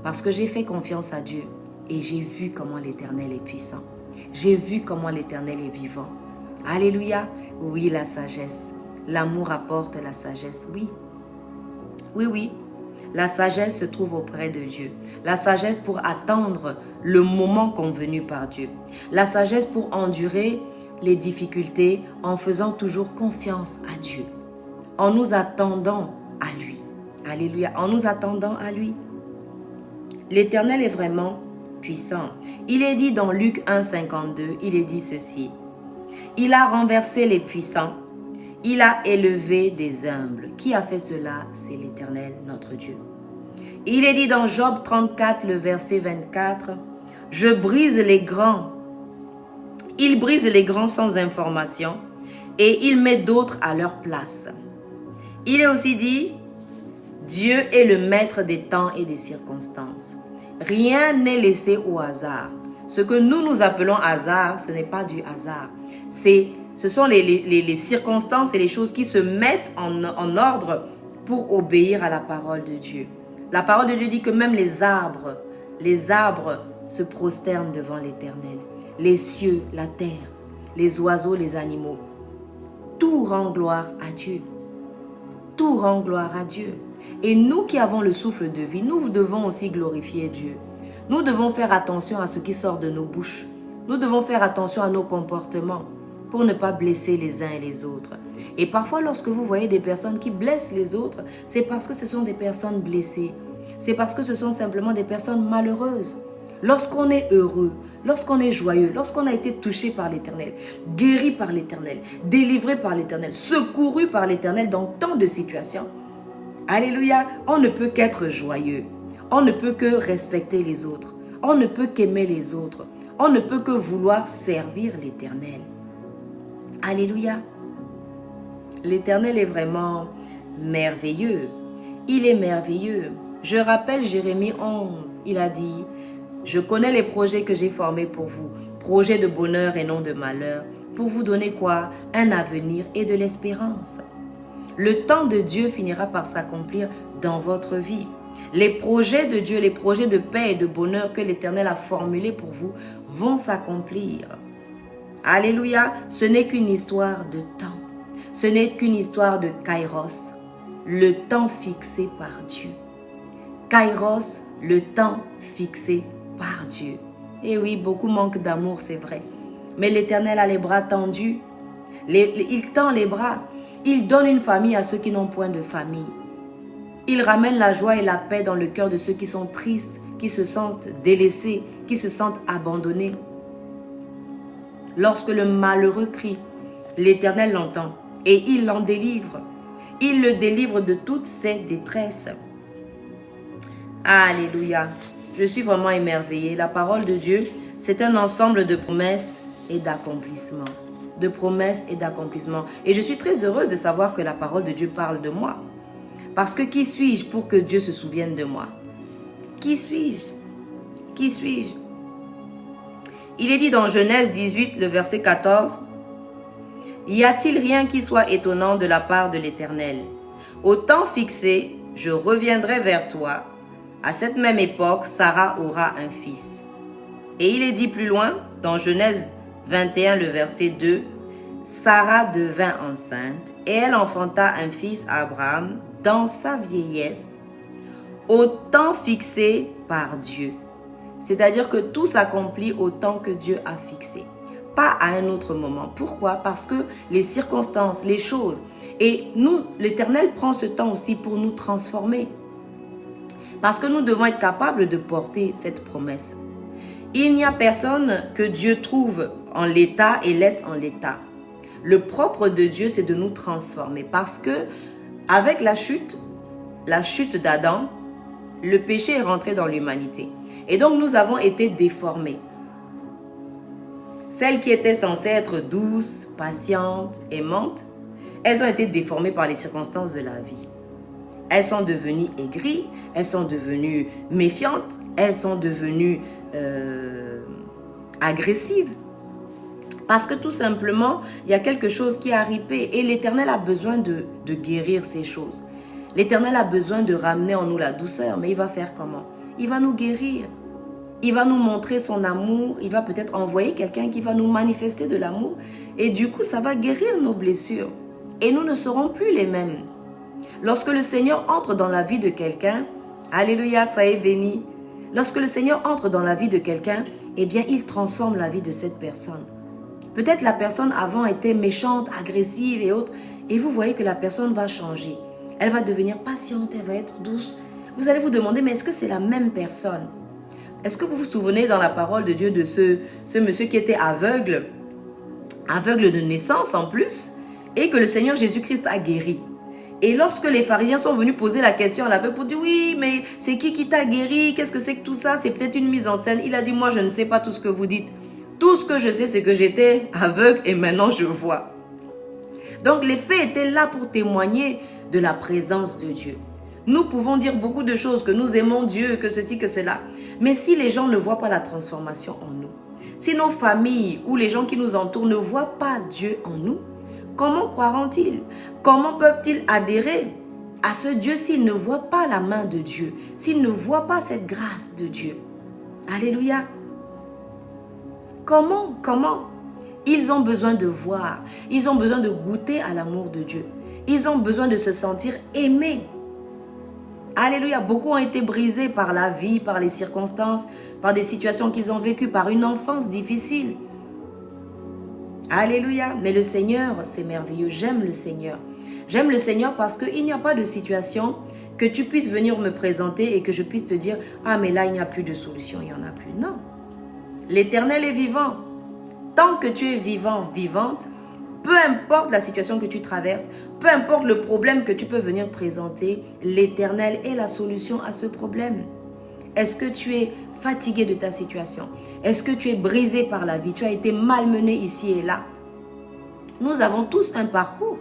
Parce que j'ai fait confiance à Dieu et j'ai vu comment l'Éternel est puissant. J'ai vu comment l'Éternel est vivant. Alléluia. Oui, la sagesse. L'amour apporte la sagesse. Oui. Oui, oui. La sagesse se trouve auprès de Dieu. La sagesse pour attendre le moment convenu par Dieu. La sagesse pour endurer les difficultés en faisant toujours confiance à Dieu. En nous attendant à lui. Alléluia. En nous attendant à lui. L'Éternel est vraiment puissant. Il est dit dans Luc 1,52, il est dit ceci. Il a renversé les puissants. Il a élevé des humbles. Qui a fait cela? C'est l'Éternel, notre Dieu. Il est dit dans Job 34, le verset 24, « Je brise les grands. Il brise les grands sans information et il met d'autres à leur place. » Il est aussi dit, « Dieu est le maître des temps et des circonstances. Rien n'est laissé au hasard. » Ce que nous appelons hasard, ce n'est pas du hasard. Ce sont les circonstances et les choses qui se mettent en ordre pour obéir à la parole de Dieu. La parole de Dieu dit que même les arbres se prosternent devant l'Éternel. Les cieux, la terre, les oiseaux, les animaux. Tout rend gloire à Dieu. Tout rend gloire à Dieu. Et nous qui avons le souffle de vie, nous devons aussi glorifier Dieu. Nous devons faire attention à ce qui sort de nos bouches. Nous devons faire attention à nos comportements pour ne pas blesser les uns et les autres. Et parfois, lorsque vous voyez des personnes qui blessent les autres, c'est parce que ce sont des personnes blessées. C'est parce que ce sont simplement des personnes malheureuses. Lorsqu'on est heureux, lorsqu'on est joyeux, lorsqu'on a été touché par l'Éternel, guéri par l'Éternel, délivré par l'Éternel, secouru par l'Éternel dans tant de situations, alléluia, on ne peut qu'être joyeux. On ne peut que respecter les autres. On ne peut qu'aimer les autres. On ne peut que vouloir servir l'Éternel. Alléluia. L'Éternel est vraiment merveilleux. Il est merveilleux. Je rappelle Jérémie 11. Il a dit, Je connais les projets que j'ai formés pour vous, projets de bonheur et non de malheur, pour vous donner quoi? Un avenir et de l'espérance. Le temps de Dieu finira par s'accomplir dans votre vie. Les projets de Dieu, les projets de paix et de bonheur que l'Éternel a formulés pour vous vont s'accomplir. Alléluia, ce n'est qu'une histoire de temps. Ce n'est qu'une histoire de Kairos, le temps fixé par Dieu. Kairos, le temps fixé par Dieu. Et oui, beaucoup manquent d'amour, c'est vrai. Mais l'Éternel a les bras tendus. Il tend les bras. Il donne une famille à ceux qui n'ont point de famille. Il ramène la joie et la paix dans le cœur de ceux qui sont tristes, qui se sentent délaissés, qui se sentent abandonnés. Lorsque le malheureux crie, l'Éternel l'entend et il l'en délivre. Il le délivre de toutes ses détresses. Alléluia. Je suis vraiment émerveillée. La parole de Dieu, c'est un ensemble de promesses et d'accomplissements. De promesses et d'accomplissements. Et je suis très heureuse de savoir que la parole de Dieu parle de moi. Parce que qui suis-je pour que Dieu se souvienne de moi? Qui suis-je? Qui suis-je? Il est dit dans Genèse 18, le verset 14, « Y a-t-il rien qui soit étonnant de la part de l'Éternel? Au temps fixé, je reviendrai vers toi. À cette même époque, Sarah aura un fils. » Et il est dit plus loin, dans Genèse 21, le verset 2, « Sarah devint enceinte et elle enfanta un fils à Abraham dans sa vieillesse, au temps fixé par Dieu. » C'est-à-dire que tout s'accomplit au temps que Dieu a fixé, pas à un autre moment. Pourquoi? Parce que les circonstances, les choses, et nous, l'Éternel prend ce temps aussi pour nous transformer. Parce que nous devons être capables de porter cette promesse. Il n'y a personne que Dieu trouve en l'état et laisse en l'état. Le propre de Dieu, c'est de nous transformer. Parce que avec la chute d'Adam, le péché est rentré dans l'humanité. Et donc nous avons été déformés. Celles qui étaient censées être douces, patientes, aimantes, elles ont été déformées par les circonstances de la vie. Elles sont devenues aigries, elles sont devenues méfiantes, elles sont devenues agressives. Parce que tout simplement, il y a quelque chose qui est arrivé et l'Éternel a besoin de guérir ces choses. L'Éternel a besoin de ramener en nous la douceur, mais il va faire comment? Il va nous guérir. Il va nous montrer son amour. Il va peut-être envoyer quelqu'un qui va nous manifester de l'amour. Et du coup, ça va guérir nos blessures. Et nous ne serons plus les mêmes. Lorsque le Seigneur entre dans la vie de quelqu'un, alléluia, soyez bénis. Lorsque le Seigneur entre dans la vie de quelqu'un, eh bien, il transforme la vie de cette personne. Peut-être la personne avant était méchante, agressive et autres. Et vous voyez que la personne va changer. Elle va devenir patiente, elle va être douce. Vous allez vous demander, mais est-ce que c'est la même personne? Est-ce que vous vous souvenez dans la parole de Dieu de ce monsieur qui était aveugle de naissance en plus, et que le Seigneur Jésus-Christ a guéri? Et lorsque les pharisiens sont venus poser la question à l'aveugle pour dire, oui, mais c'est qui t'a guéri? Qu'est-ce que c'est que tout ça? C'est peut-être une mise en scène. Il a dit, moi je ne sais pas tout ce que vous dites. Tout ce que je sais, c'est que j'étais aveugle et maintenant je vois. Donc les faits étaient là pour témoigner de la présence de Dieu. Nous pouvons dire beaucoup de choses, que nous aimons Dieu, que ceci, que cela. Mais si les gens ne voient pas la transformation en nous, si nos familles ou les gens qui nous entourent ne voient pas Dieu en nous, comment croiront-ils? Comment peuvent-ils adhérer à ce Dieu s'ils ne voient pas la main de Dieu, s'ils ne voient pas cette grâce de Dieu? Alléluia. Comment? Ils ont besoin de voir, ils ont besoin de goûter à l'amour de Dieu. Ils ont besoin de se sentir aimés. Alléluia, beaucoup ont été brisés par la vie, par les circonstances, par des situations qu'ils ont vécues, par une enfance difficile. Alléluia, mais le Seigneur, c'est merveilleux, j'aime le Seigneur. J'aime le Seigneur parce qu'il n'y a pas de situation que tu puisses venir me présenter et que je puisse te dire, ah mais là il n'y a plus de solution, il n'y en a plus. Non, l'Éternel est vivant. Tant que tu es vivant, vivante, peu importe la situation que tu traverses, peu importe le problème que tu peux venir présenter, l'Éternel est la solution à ce problème. Est-ce que tu es fatigué de ta situation? Est-ce que tu es brisé par la vie? Tu as été malmené ici et là? Nous avons tous un parcours.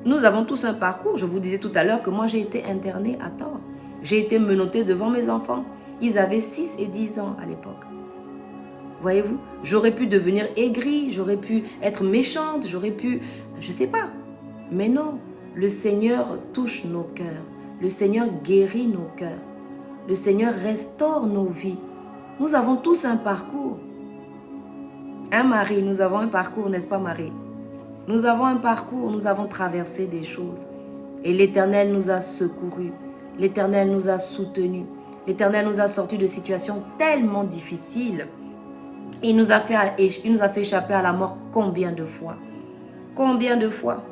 Nous avons tous un parcours. Je vous disais tout à l'heure que moi j'ai été internée à tort. J'ai été menottée devant mes enfants. Ils avaient 6 et 10 ans à l'époque. Voyez-vous, j'aurais pu devenir aigrie, j'aurais pu être méchante, j'aurais pu... Je ne sais pas. Mais non, le Seigneur touche nos cœurs. Le Seigneur guérit nos cœurs. Le Seigneur restaure nos vies. Nous avons tous un parcours. Hein, Marie, nous avons un parcours, n'est-ce pas, Marie? Nous avons un parcours, nous avons traversé des choses. Et l'Éternel nous a secourus. L'Éternel nous a soutenus. L'Éternel nous a sortis de situations tellement difficiles. Il nous a fait échapper à la mort combien de fois? Combien de fois?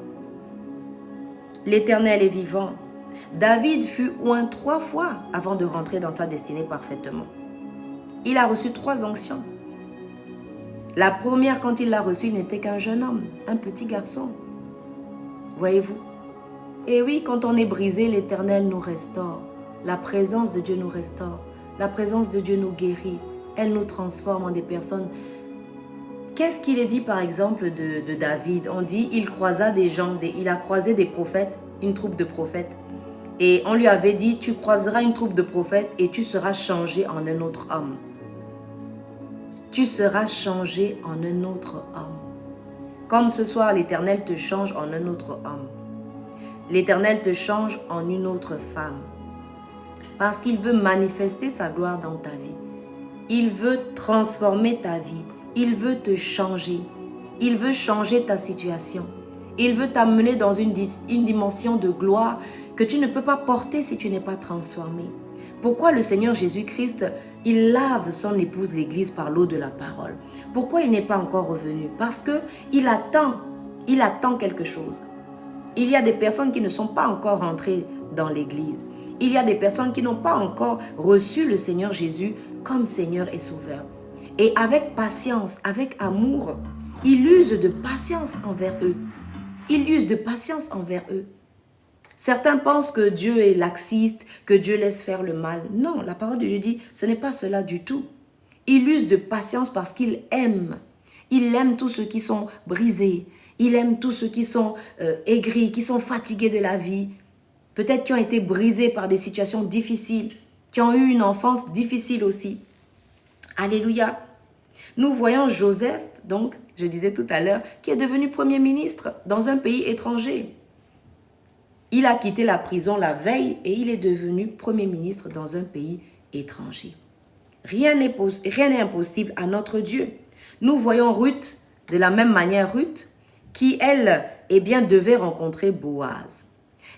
L'Éternel est vivant. David fut oint 3 fois avant de rentrer dans sa destinée parfaitement. Il a reçu 3 onctions. La première, quand il l'a reçue, il n'était qu'un jeune homme, un petit garçon. Voyez-vous? Et oui, quand on est brisé, l'Éternel nous restaure. La présence de Dieu nous restaure. La présence de Dieu nous guérit. Elle nous transforme en des personnes. Qu'est-ce qu'il est dit par exemple de David? On dit il croisa des gens, il a croisé des prophètes, une troupe de prophètes. Et on lui avait dit tu croiseras une troupe de prophètes et tu seras changé en un autre homme. Tu seras changé en un autre homme. Comme ce soir l'Éternel te change en un autre homme. L'Éternel te change en une autre femme. Parce qu'il veut manifester sa gloire dans ta vie. Il veut transformer ta vie. Il veut te changer. Il veut changer ta situation. Il veut t'amener dans une dimension de gloire que tu ne peux pas porter si tu n'es pas transformé. Pourquoi le Seigneur Jésus-Christ, il lave son épouse l'Église par l'eau de la parole? Pourquoi il n'est pas encore revenu? Parce qu'il attend quelque chose. Il y a des personnes qui ne sont pas encore rentrées dans l'Église. Il y a des personnes qui n'ont pas encore reçu le Seigneur Jésus comme Seigneur et Sauveur. Et avec patience, avec amour, il use de patience envers eux. Il use de patience envers eux. Certains pensent que Dieu est laxiste, que Dieu laisse faire le mal. Non, la parole de Dieu dit, ce n'est pas cela du tout. Il use de patience parce qu'il aime. Il aime tous ceux qui sont brisés. Il aime tous ceux qui sont aigris, qui sont fatigués de la vie. Peut-être qui ont été brisés par des situations difficiles, qui ont eu une enfance difficile aussi. Alléluia. Nous voyons Joseph, donc, je disais tout à l'heure, qui est devenu Premier ministre dans un pays étranger. Il a quitté la prison la veille et il est devenu Premier ministre dans un pays étranger. Rien n'est impossible à notre Dieu. Nous voyons Ruth, de la même manière Ruth, qui, elle, eh bien, devait rencontrer Boaz.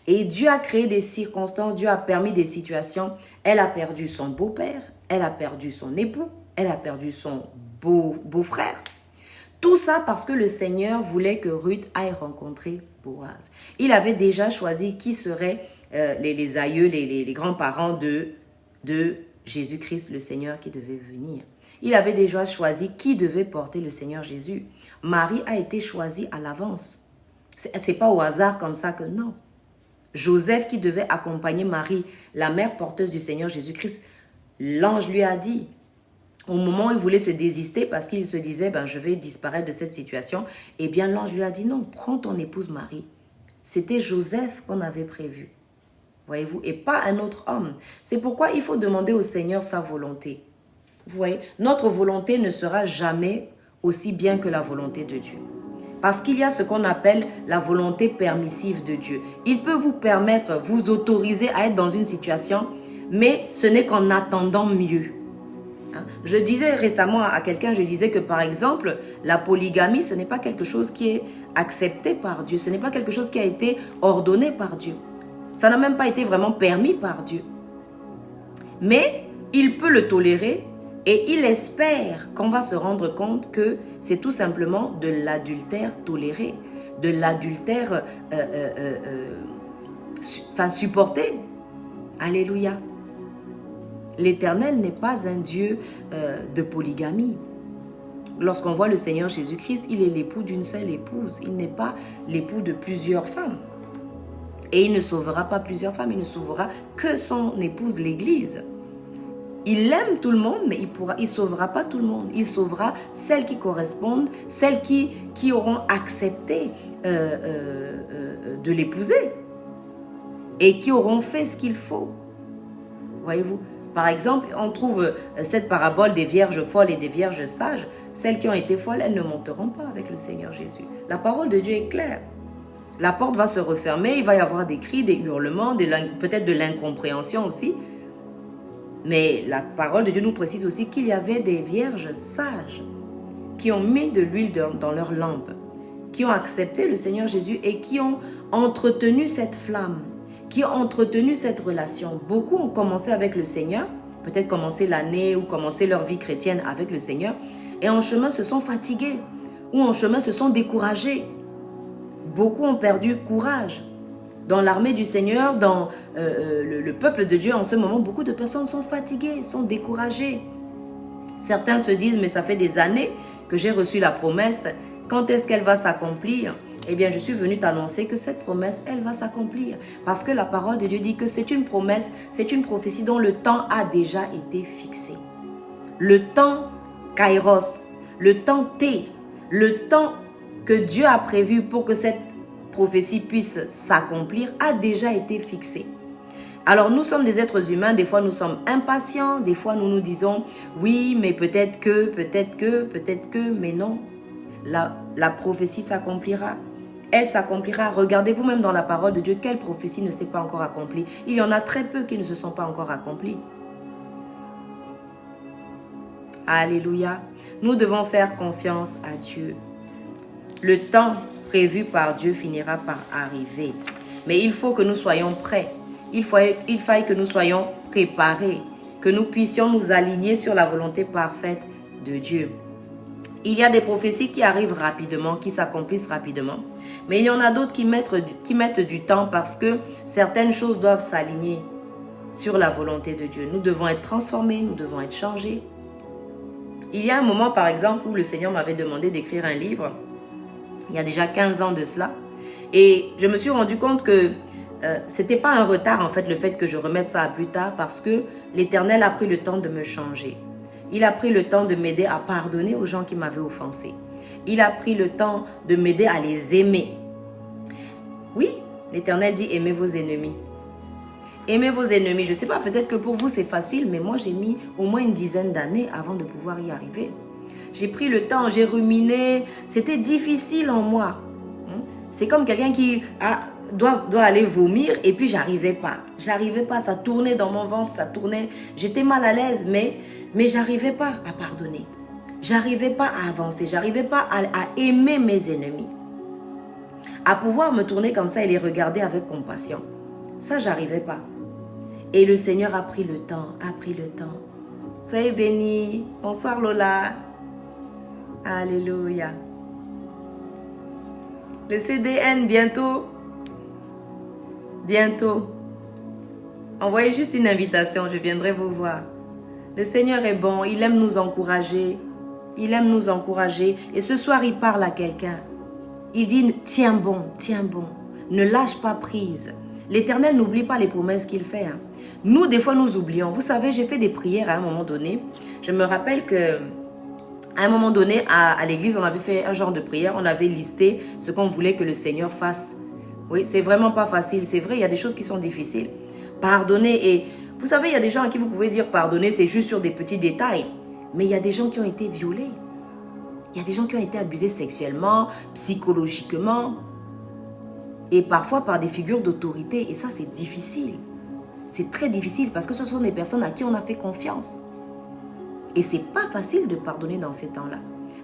Et Dieu a créé des circonstances, Dieu a permis des situations. Elle a perdu son beau-père, elle a perdu son époux, elle a perdu son beau-frère. Tout ça parce que le Seigneur voulait que Ruth aille rencontrer Boaz. Il avait déjà choisi qui seraient les aïeux, les grands-parents de Jésus-Christ, le Seigneur qui devait venir. Il avait déjà choisi qui devait porter le Seigneur Jésus. Marie a été choisie à l'avance. C'est pas au hasard comme ça que non. Joseph qui devait accompagner Marie, la mère porteuse du Seigneur Jésus-Christ, l'ange lui a dit, au moment où il voulait se désister parce qu'il se disait, je vais disparaître de cette situation, eh bien l'ange lui a dit, non, prends ton épouse Marie. C'était Joseph qu'on avait prévu, voyez-vous, et pas un autre homme. C'est pourquoi il faut demander au Seigneur sa volonté. Vous voyez, notre volonté ne sera jamais aussi bien que la volonté de Dieu. Parce qu'il y a ce qu'on appelle la volonté permissive de Dieu. Il peut vous permettre, vous autoriser à être dans une situation, mais ce n'est qu'en attendant mieux. Je disais récemment à quelqu'un, je disais que par exemple, la polygamie, ce n'est pas quelque chose qui est accepté par Dieu. Ce n'est pas quelque chose qui a été ordonné par Dieu. Ça n'a même pas été vraiment permis par Dieu. Mais il peut le tolérer et il espère qu'on va se rendre compte que c'est tout simplement de l'adultère toléré, de l'adultère supporté. Alléluia. L'Éternel n'est pas un Dieu de polygamie. Lorsqu'on voit le Seigneur Jésus-Christ, il est l'époux d'une seule épouse. Il n'est pas l'époux de plusieurs femmes. Et il ne sauvera pas plusieurs femmes, il ne sauvera que son épouse, l'Église. Il aime tout le monde, mais il ne sauvera pas tout le monde. Il sauvera celles qui correspondent, celles qui auront accepté de l'épouser et qui auront fait ce qu'il faut. Voyez-vous, Par exemple, on trouve cette parabole des vierges folles et des vierges sages. Celles qui ont été folles, elles ne monteront pas avec le Seigneur Jésus. La parole de Dieu est claire. La porte va se refermer, il va y avoir des cris, des hurlements, peut-être de l'incompréhension aussi. Mais la parole de Dieu nous précise aussi qu'il y avait des vierges sages qui ont mis de l'huile dans leur lampe, qui ont accepté le Seigneur Jésus et qui ont entretenu cette flamme, qui ont entretenu cette relation. Beaucoup ont commencé avec le Seigneur, peut-être commencé l'année ou commencé leur vie chrétienne avec le Seigneur, et en chemin se sont fatigués ou en chemin se sont découragés. Beaucoup ont perdu courage. Dans l'armée du Seigneur, dans le peuple de Dieu, en ce moment, beaucoup de personnes sont fatiguées, sont découragées. Certains se disent, mais ça fait des années que j'ai reçu la promesse. Quand est-ce qu'elle va s'accomplir? Eh bien, je suis venu t'annoncer que cette promesse, elle va s'accomplir. Parce que la parole de Dieu dit que c'est une promesse, c'est une prophétie dont le temps a déjà été fixé. Le temps Kairos, le temps T, le temps que Dieu a prévu pour que cette prophétie puisse s'accomplir a déjà été fixé. Alors nous sommes des êtres humains, des fois nous sommes impatients, des fois nous nous disons oui mais peut-être que, mais non. La prophétie s'accomplira. Elle s'accomplira. Regardez vous-même dans la parole de Dieu, quelle prophétie ne s'est pas encore accomplie. Il y en a très peu qui ne se sont pas encore accomplies. Alléluia. Nous devons faire confiance à Dieu. Le temps prévu par Dieu finira par arriver. Mais il faut que nous soyons prêts. Il faille que nous soyons préparés. Que nous puissions nous aligner sur la volonté parfaite de Dieu. Il y a des prophéties qui arrivent rapidement, qui s'accomplissent rapidement. Mais il y en a d'autres qui mettent du temps parce que certaines choses doivent s'aligner sur la volonté de Dieu. Nous devons être transformés, nous devons être changés. Il y a un moment, par exemple, où le Seigneur m'avait demandé d'écrire un livre. Il y a déjà 15 ans de cela. Et je me suis rendu compte que ce n'était pas un retard, en fait, le fait que je remette ça à plus tard parce que l'Éternel a pris le temps de me changer. Il a pris le temps de m'aider à pardonner aux gens qui m'avaient offensé. Il a pris le temps de m'aider à les aimer. Oui, l'Éternel dit aimez vos ennemis. Aimez vos ennemis. Je ne sais pas, peut-être que pour vous c'est facile, mais moi j'ai mis au moins une dizaine d'années avant de pouvoir y arriver. J'ai pris le temps, j'ai ruminé. C'était difficile en moi. C'est comme quelqu'un qui doit aller vomir et puis j'arrivais pas. J'arrivais pas, ça tournait dans mon ventre, ça tournait. J'étais mal à l'aise, mais j'arrivais pas à pardonner. J'arrivais pas à avancer, j'arrivais pas à aimer mes ennemis. À pouvoir me tourner comme ça et les regarder avec compassion. Ça, j'arrivais pas. Et le Seigneur a pris le temps, Soyez bénis. Bonsoir Lola. Alléluia. Le CDN bientôt. Bientôt. Envoyez juste une invitation, je viendrai vous voir. Le Seigneur est bon, il aime nous encourager. Il aime nous encourager. Et ce soir, il parle à quelqu'un. Il dit, tiens bon, ne lâche pas prise. L'Éternel n'oublie pas les promesses qu'il fait. Nous, des fois, nous oublions. Vous savez, j'ai fait des prières à un moment donné. Je me rappelle que à un moment donné, à l'église, on avait fait un genre de prière. On avait listé ce qu'on voulait que le Seigneur fasse. Oui, c'est vraiment pas facile. C'est vrai, il y a des choses qui sont difficiles. Pardonner. Et vous savez, il y a des gens à qui vous pouvez dire pardonner, c'est juste sur des petits détails. Mais il y a des gens qui ont été violés. Il y a des gens qui ont été abusés sexuellement, psychologiquement. Et parfois par des figures d'autorité. Et ça, c'est difficile. C'est très difficile parce que ce sont des personnes à qui on a fait confiance. Et c'est pas facile de pardonner dans ces temps-là.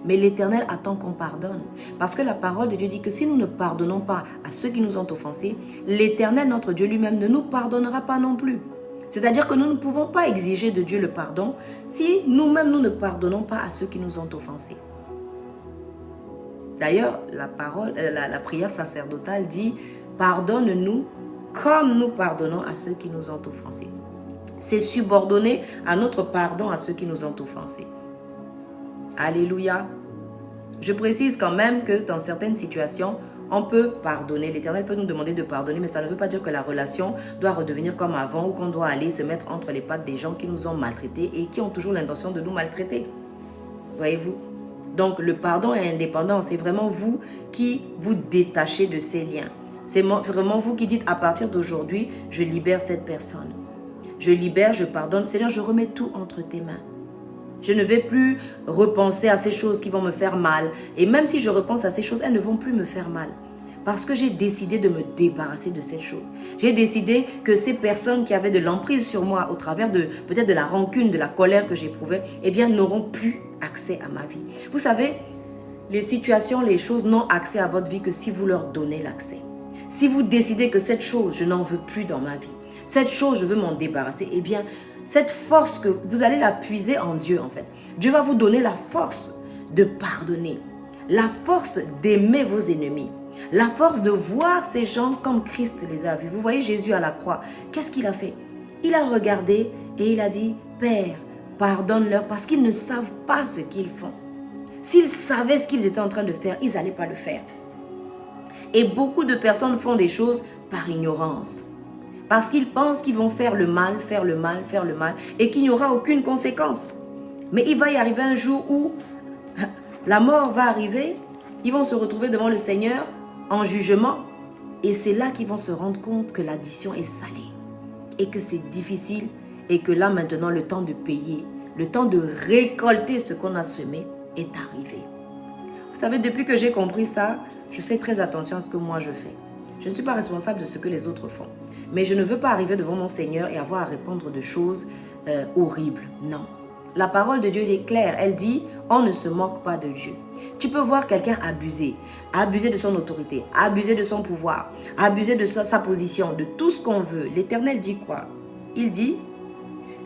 Mais l'Éternel attend qu'on pardonne. Parce que la parole de Dieu dit que si nous ne pardonnons pas à ceux qui nous ont offensés, l'Éternel, notre Dieu lui-même, ne nous pardonnera pas non plus. C'est-à-dire que nous ne pouvons pas exiger de Dieu le pardon si nous-mêmes nous ne pardonnons pas à ceux qui nous ont offensés. D'ailleurs, la prière sacerdotale dit « Pardonne-nous comme nous pardonnons à ceux qui nous ont offensés ». C'est subordonné à notre pardon à ceux qui nous ont offensés. Alléluia. Je précise quand même que dans certaines situations, on peut pardonner. L'Éternel peut nous demander de pardonner, mais ça ne veut pas dire que la relation doit redevenir comme avant ou qu'on doit aller se mettre entre les pattes des gens qui nous ont maltraités et qui ont toujours l'intention de nous maltraiter. Voyez-vous? Donc, le pardon est indépendant. C'est vraiment vous qui vous détachez de ces liens. C'est vraiment vous qui dites à partir d'aujourd'hui, je libère cette personne. je libère, je pardonne. Seigneur, je remets tout entre tes mains. Je ne vais plus repenser à ces choses qui vont me faire mal. Et même si je repense à ces choses, elles ne vont plus me faire mal. Parce que j'ai décidé de me débarrasser de ces choses. J'ai décidé que ces personnes qui avaient de l'emprise sur moi au travers de peut-être de la rancune, de la colère que j'éprouvais, eh bien, n'auront plus accès à ma vie. Vous savez, les situations, les choses n'ont accès à votre vie que si vous leur donnez l'accès. Si vous décidez que cette chose, je n'en veux plus dans ma vie. Cette chose, je veux m'en débarrasser. Eh bien, cette force que vous allez la puiser en Dieu, en fait. Dieu va vous donner la force de pardonner. La force d'aimer vos ennemis. La force de voir ces gens comme Christ les a vus. Vous voyez Jésus à la croix. Qu'est-ce qu'il a fait? Il a regardé et il a dit, Père, pardonne-leur parce qu'ils ne savent pas ce qu'ils font. S'ils savaient ce qu'ils étaient en train de faire, ils n'allaient pas le faire. Et beaucoup de personnes font des choses par ignorance. Parce qu'ils pensent qu'ils vont faire le mal, faire le mal, faire le mal, et qu'il n'y aura aucune conséquence. Mais il va y arriver un jour où la mort va arriver, ils vont se retrouver devant le Seigneur en jugement, et c'est là qu'ils vont se rendre compte que l'addition est salée, et que c'est difficile, et que là maintenant le temps de payer, le temps de récolter ce qu'on a semé est arrivé. Vous savez, depuis que j'ai compris ça, je fais très attention à ce que moi je fais. Je ne suis pas responsable de ce que les autres font. Mais je ne veux pas arriver devant mon Seigneur et avoir à répondre de choses horribles. Non. La parole de Dieu est claire. Elle dit, on ne se moque pas de Dieu. Tu peux voir quelqu'un abuser de son autorité, abuser de son pouvoir, abuser de sa position, de tout ce qu'on veut. L'Éternel dit quoi? Il dit,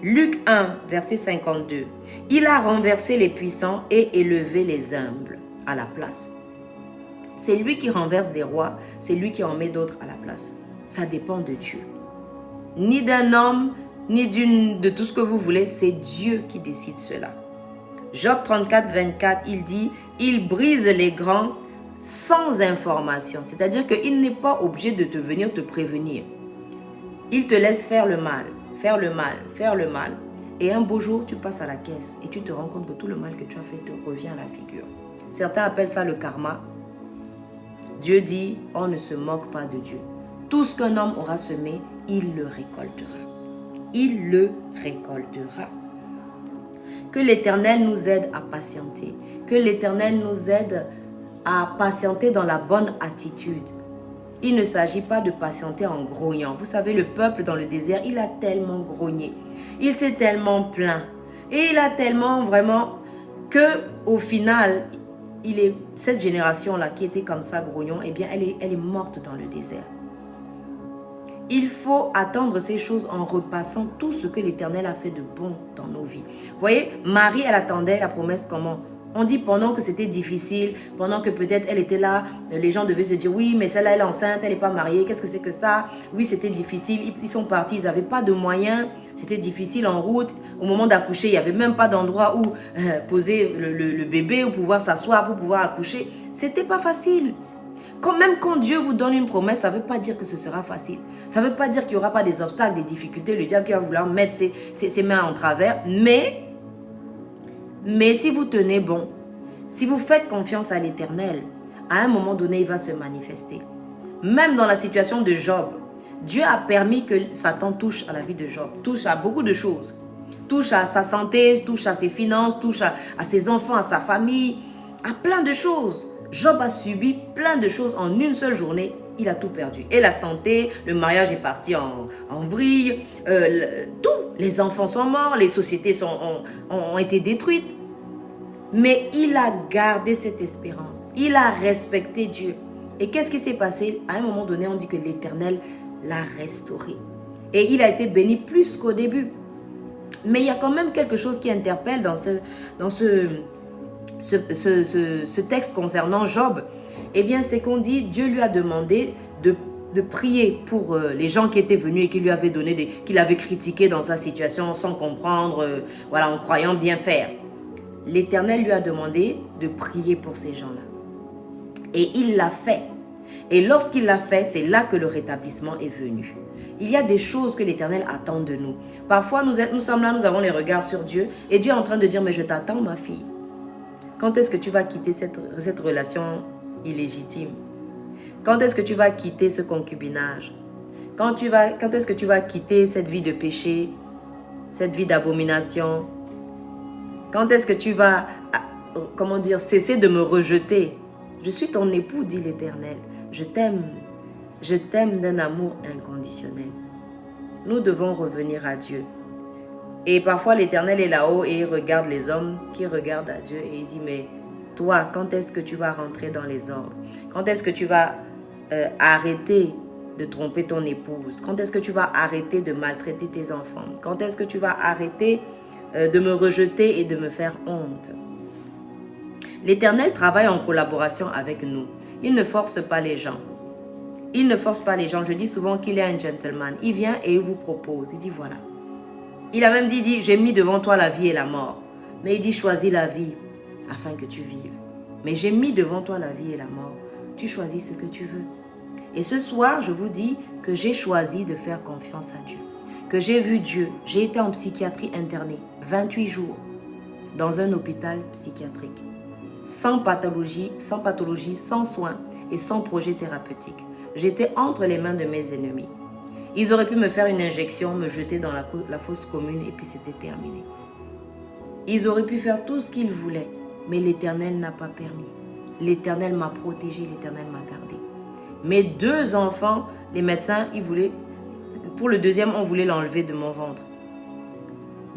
Luc 1, verset 52, « Il a renversé les puissants et élevé les humbles à la place. » C'est lui qui renverse des rois, c'est lui qui en met d'autres à la place. Ça dépend de Dieu. Ni d'un homme, ni de tout ce que vous voulez, c'est Dieu qui décide cela. Job 34, 24, il dit, « Il brise les grands sans information. » C'est-à-dire qu'il n'est pas obligé de venir te prévenir. Il te laisse faire le mal, faire le mal, faire le mal. Et un beau jour, tu passes à la caisse et tu te rends compte que tout le mal que tu as fait te revient à la figure. Certains appellent ça le karma. Dieu dit, on ne se moque pas de Dieu. Tout ce qu'un homme aura semé, il le récoltera. Il le récoltera. Que l'Éternel nous aide à patienter. Que l'Éternel nous aide à patienter dans la bonne attitude. Il ne s'agit pas de patienter en grognant. Vous savez, le peuple dans le désert, il a tellement grogné. Il s'est tellement plaint. Et il a tellement vraiment que au final, cette génération-là qui était comme ça, grognon, eh bien, elle est morte dans le désert. Il faut attendre ces choses en repassant tout ce que l'Éternel a fait de bon dans nos vies. Vous voyez, Marie, elle attendait la promesse comment? On dit pendant que c'était difficile, pendant que peut-être elle était là, les gens devaient se dire, oui, mais celle-là, elle est enceinte, elle n'est pas mariée, qu'est-ce que c'est que ça? Oui, c'était difficile, ils sont partis, ils n'avaient pas de moyens, c'était difficile en route. Au moment d'accoucher, il n'y avait même pas d'endroit où poser le bébé, ou pouvoir s'asseoir pour pouvoir accoucher. C'était pas facile. Même quand Dieu vous donne une promesse, ça ne veut pas dire que ce sera facile. Ça ne veut pas dire qu'il n'y aura pas des obstacles, des difficultés, le diable qui va vouloir mettre ses mains en travers. Mais si vous tenez bon, si vous faites confiance à l'Éternel, à un moment donné, il va se manifester. Même dans la situation de Job, Dieu a permis que Satan touche à la vie de Job, touche à beaucoup de choses. Touche à sa santé, touche à ses finances, touche à ses enfants, à sa famille, à plein de choses. Job a subi plein de choses en une seule journée. Il a tout perdu. Et la santé, le mariage est parti en vrille, tout. Les enfants sont morts, les sociétés ont été détruites. Mais il a gardé cette espérance. Il a respecté Dieu. Et qu'est-ce qui s'est passé? À un moment donné, on dit que l'Éternel l'a restauré. Et il a été béni plus qu'au début. Mais il y a quand même quelque chose qui interpelle dans ce texte concernant Job. Eh bien, c'est qu'on dit, Dieu lui a demandé de prier pour les gens qui étaient venus et qui lui avaient donné qu'il avait critiqué dans sa situation sans comprendre, voilà, en croyant bien faire. L'Éternel lui a demandé de prier pour ces gens-là. Et il l'a fait. Et lorsqu'il l'a fait, c'est là que le rétablissement est venu. Il y a des choses que l'Éternel attend de nous. Parfois, nous sommes là, nous avons les regards sur Dieu. Et Dieu est en train de dire, mais je t'attends, ma fille. Quand est-ce que tu vas quitter cette relation illégitime? Quand est-ce que tu vas quitter ce concubinage? Quand est-ce que tu vas quitter cette vie de péché cette vie d'abomination? Quand est-ce que tu vas, comment dire, cesser de me rejeter? Je suis ton époux, dit l'Éternel. Je t'aime d'un amour inconditionnel. Nous devons revenir à Dieu. Et parfois l'Éternel est là-haut et il regarde les hommes qui regardent à Dieu et il dit, mais toi, quand est-ce que tu vas rentrer dans les ordres? Quand est-ce que tu vas arrêter de tromper ton épouse? Quand est-ce que tu vas arrêter de maltraiter tes enfants? Quand est-ce que tu vas arrêter de me rejeter et de me faire honte? L'Éternel travaille en collaboration avec nous. Il ne force pas les gens. Il ne force pas les gens. Je dis souvent qu'il est un gentleman. Il vient et il vous propose. Il dit voilà. Il a même dit, j'ai mis devant toi la vie et la mort. Mais il dit, choisis la vie afin que tu vives. Mais j'ai mis devant toi la vie et la mort. Tu choisis ce que tu veux. Et ce soir, je vous dis que j'ai choisi de faire confiance à Dieu. Que j'ai vu Dieu. J'ai été en psychiatrie internée 28 jours dans un hôpital psychiatrique. Sans pathologie, sans soins et sans projet thérapeutique. J'étais entre les mains de mes ennemis. Ils auraient pu me faire une injection, me jeter dans la fosse commune et puis c'était terminé. Ils auraient pu faire tout ce qu'ils voulaient, mais l'Éternel n'a pas permis. L'Éternel m'a protégé, l'Éternel m'a gardé. Mes 2 enfants, les médecins, pour le deuxième, on voulait l'enlever de mon ventre.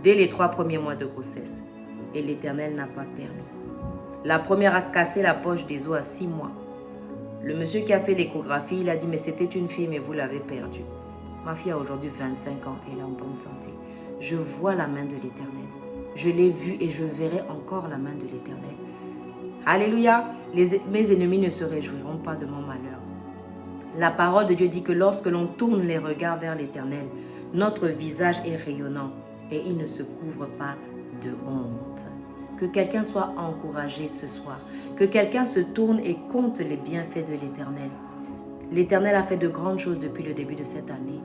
Dès les 3 premiers mois de grossesse. Et l'Éternel n'a pas permis. La première a cassé la poche des os à 6 mois. Le monsieur qui a fait l'échographie, il a dit, mais c'était une fille, mais vous l'avez perdue. Ma fille a aujourd'hui 25 ans, elle est en bonne santé. Je vois la main de l'Éternel. Je l'ai vue et je verrai encore la main de l'Éternel. Alléluia, mes ennemis ne se réjouiront pas de mon malheur. La parole de Dieu dit que lorsque l'on tourne les regards vers l'Éternel, notre visage est rayonnant et il ne se couvre pas de honte. Que quelqu'un soit encouragé ce soir. Que quelqu'un se tourne et compte les bienfaits de l'Éternel. L'Éternel a fait de grandes choses depuis le début de cette année.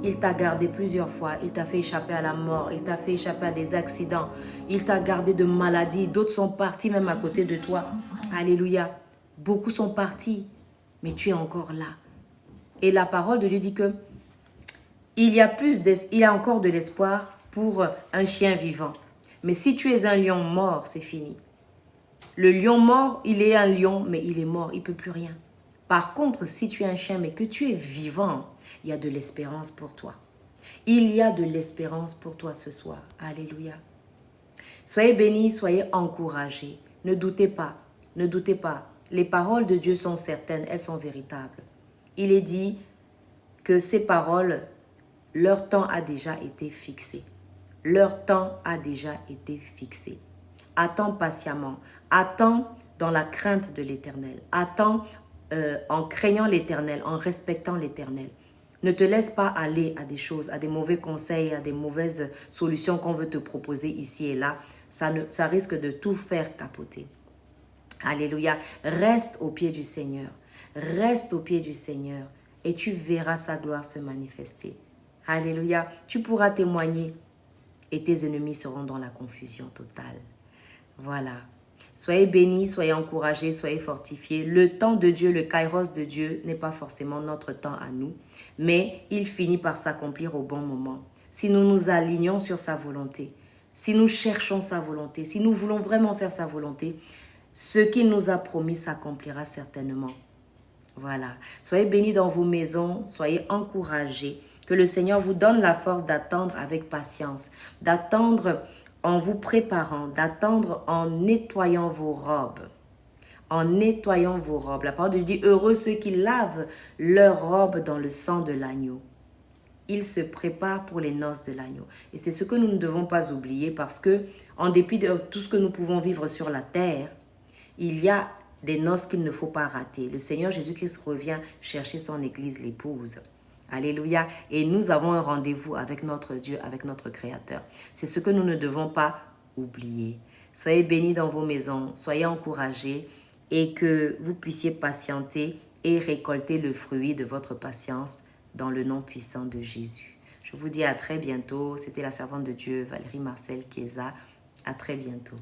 Il t'a gardé plusieurs fois. Il t'a fait échapper à la mort. Il t'a fait échapper à des accidents. Il t'a gardé de maladies. D'autres sont partis même à côté de toi. Alléluia. Beaucoup sont partis. Mais tu es encore là. Et la parole de Dieu dit que il y a encore de l'espoir pour un chien vivant. Mais si tu es un lion mort, c'est fini. Le lion mort, il est un lion, mais il est mort. Il ne peut plus rien. Par contre, si tu es un chien, mais que tu es vivant, il y a de l'espérance pour toi. Il y a de l'espérance pour toi ce soir. Alléluia. Soyez bénis, soyez encouragés. Ne doutez pas, ne doutez pas. Les paroles de Dieu sont certaines, elles sont véritables. Il est dit que ces paroles, leur temps a déjà été fixé. Leur temps a déjà été fixé. Attends patiemment. Attends dans la crainte de l'Éternel. Attends en craignant l'Éternel, en respectant l'Éternel. Ne te laisse pas aller à des choses, à des mauvais conseils, à des mauvaises solutions qu'on veut te proposer ici et là. Ça risque de tout faire capoter. Alléluia. Reste au pied du Seigneur. Reste au pied du Seigneur et tu verras sa gloire se manifester. Alléluia. Tu pourras témoigner et tes ennemis seront dans la confusion totale. Voilà. Soyez bénis, soyez encouragés, soyez fortifiés. Le temps de Dieu, le kairos de Dieu n'est pas forcément notre temps à nous, mais il finit par s'accomplir au bon moment. Si nous nous alignons sur sa volonté, si nous cherchons sa volonté, si nous voulons vraiment faire sa volonté, ce qu'il nous a promis s'accomplira certainement. Voilà. Soyez bénis dans vos maisons, soyez encouragés. Que le Seigneur vous donne la force d'attendre avec patience, d'attendre en vous préparant, d'attendre en nettoyant vos robes. En nettoyant vos robes. La parole de Dieu dit, heureux ceux qui lavent leurs robes dans le sang de l'agneau. Ils se préparent pour les noces de l'agneau. Et c'est ce que nous ne devons pas oublier parce que, en dépit de tout ce que nous pouvons vivre sur la terre, il y a des noces qu'il ne faut pas rater. Le Seigneur Jésus-Christ revient chercher son église, l'épouse. Alléluia. Et nous avons un rendez-vous avec notre Dieu, avec notre Créateur. C'est ce que nous ne devons pas oublier. Soyez bénis dans vos maisons, soyez encouragés et que vous puissiez patienter et récolter le fruit de votre patience dans le nom puissant de Jésus. Je vous dis à très bientôt. C'était la servante de Dieu, Valérie Marcel Chiesa. À très bientôt.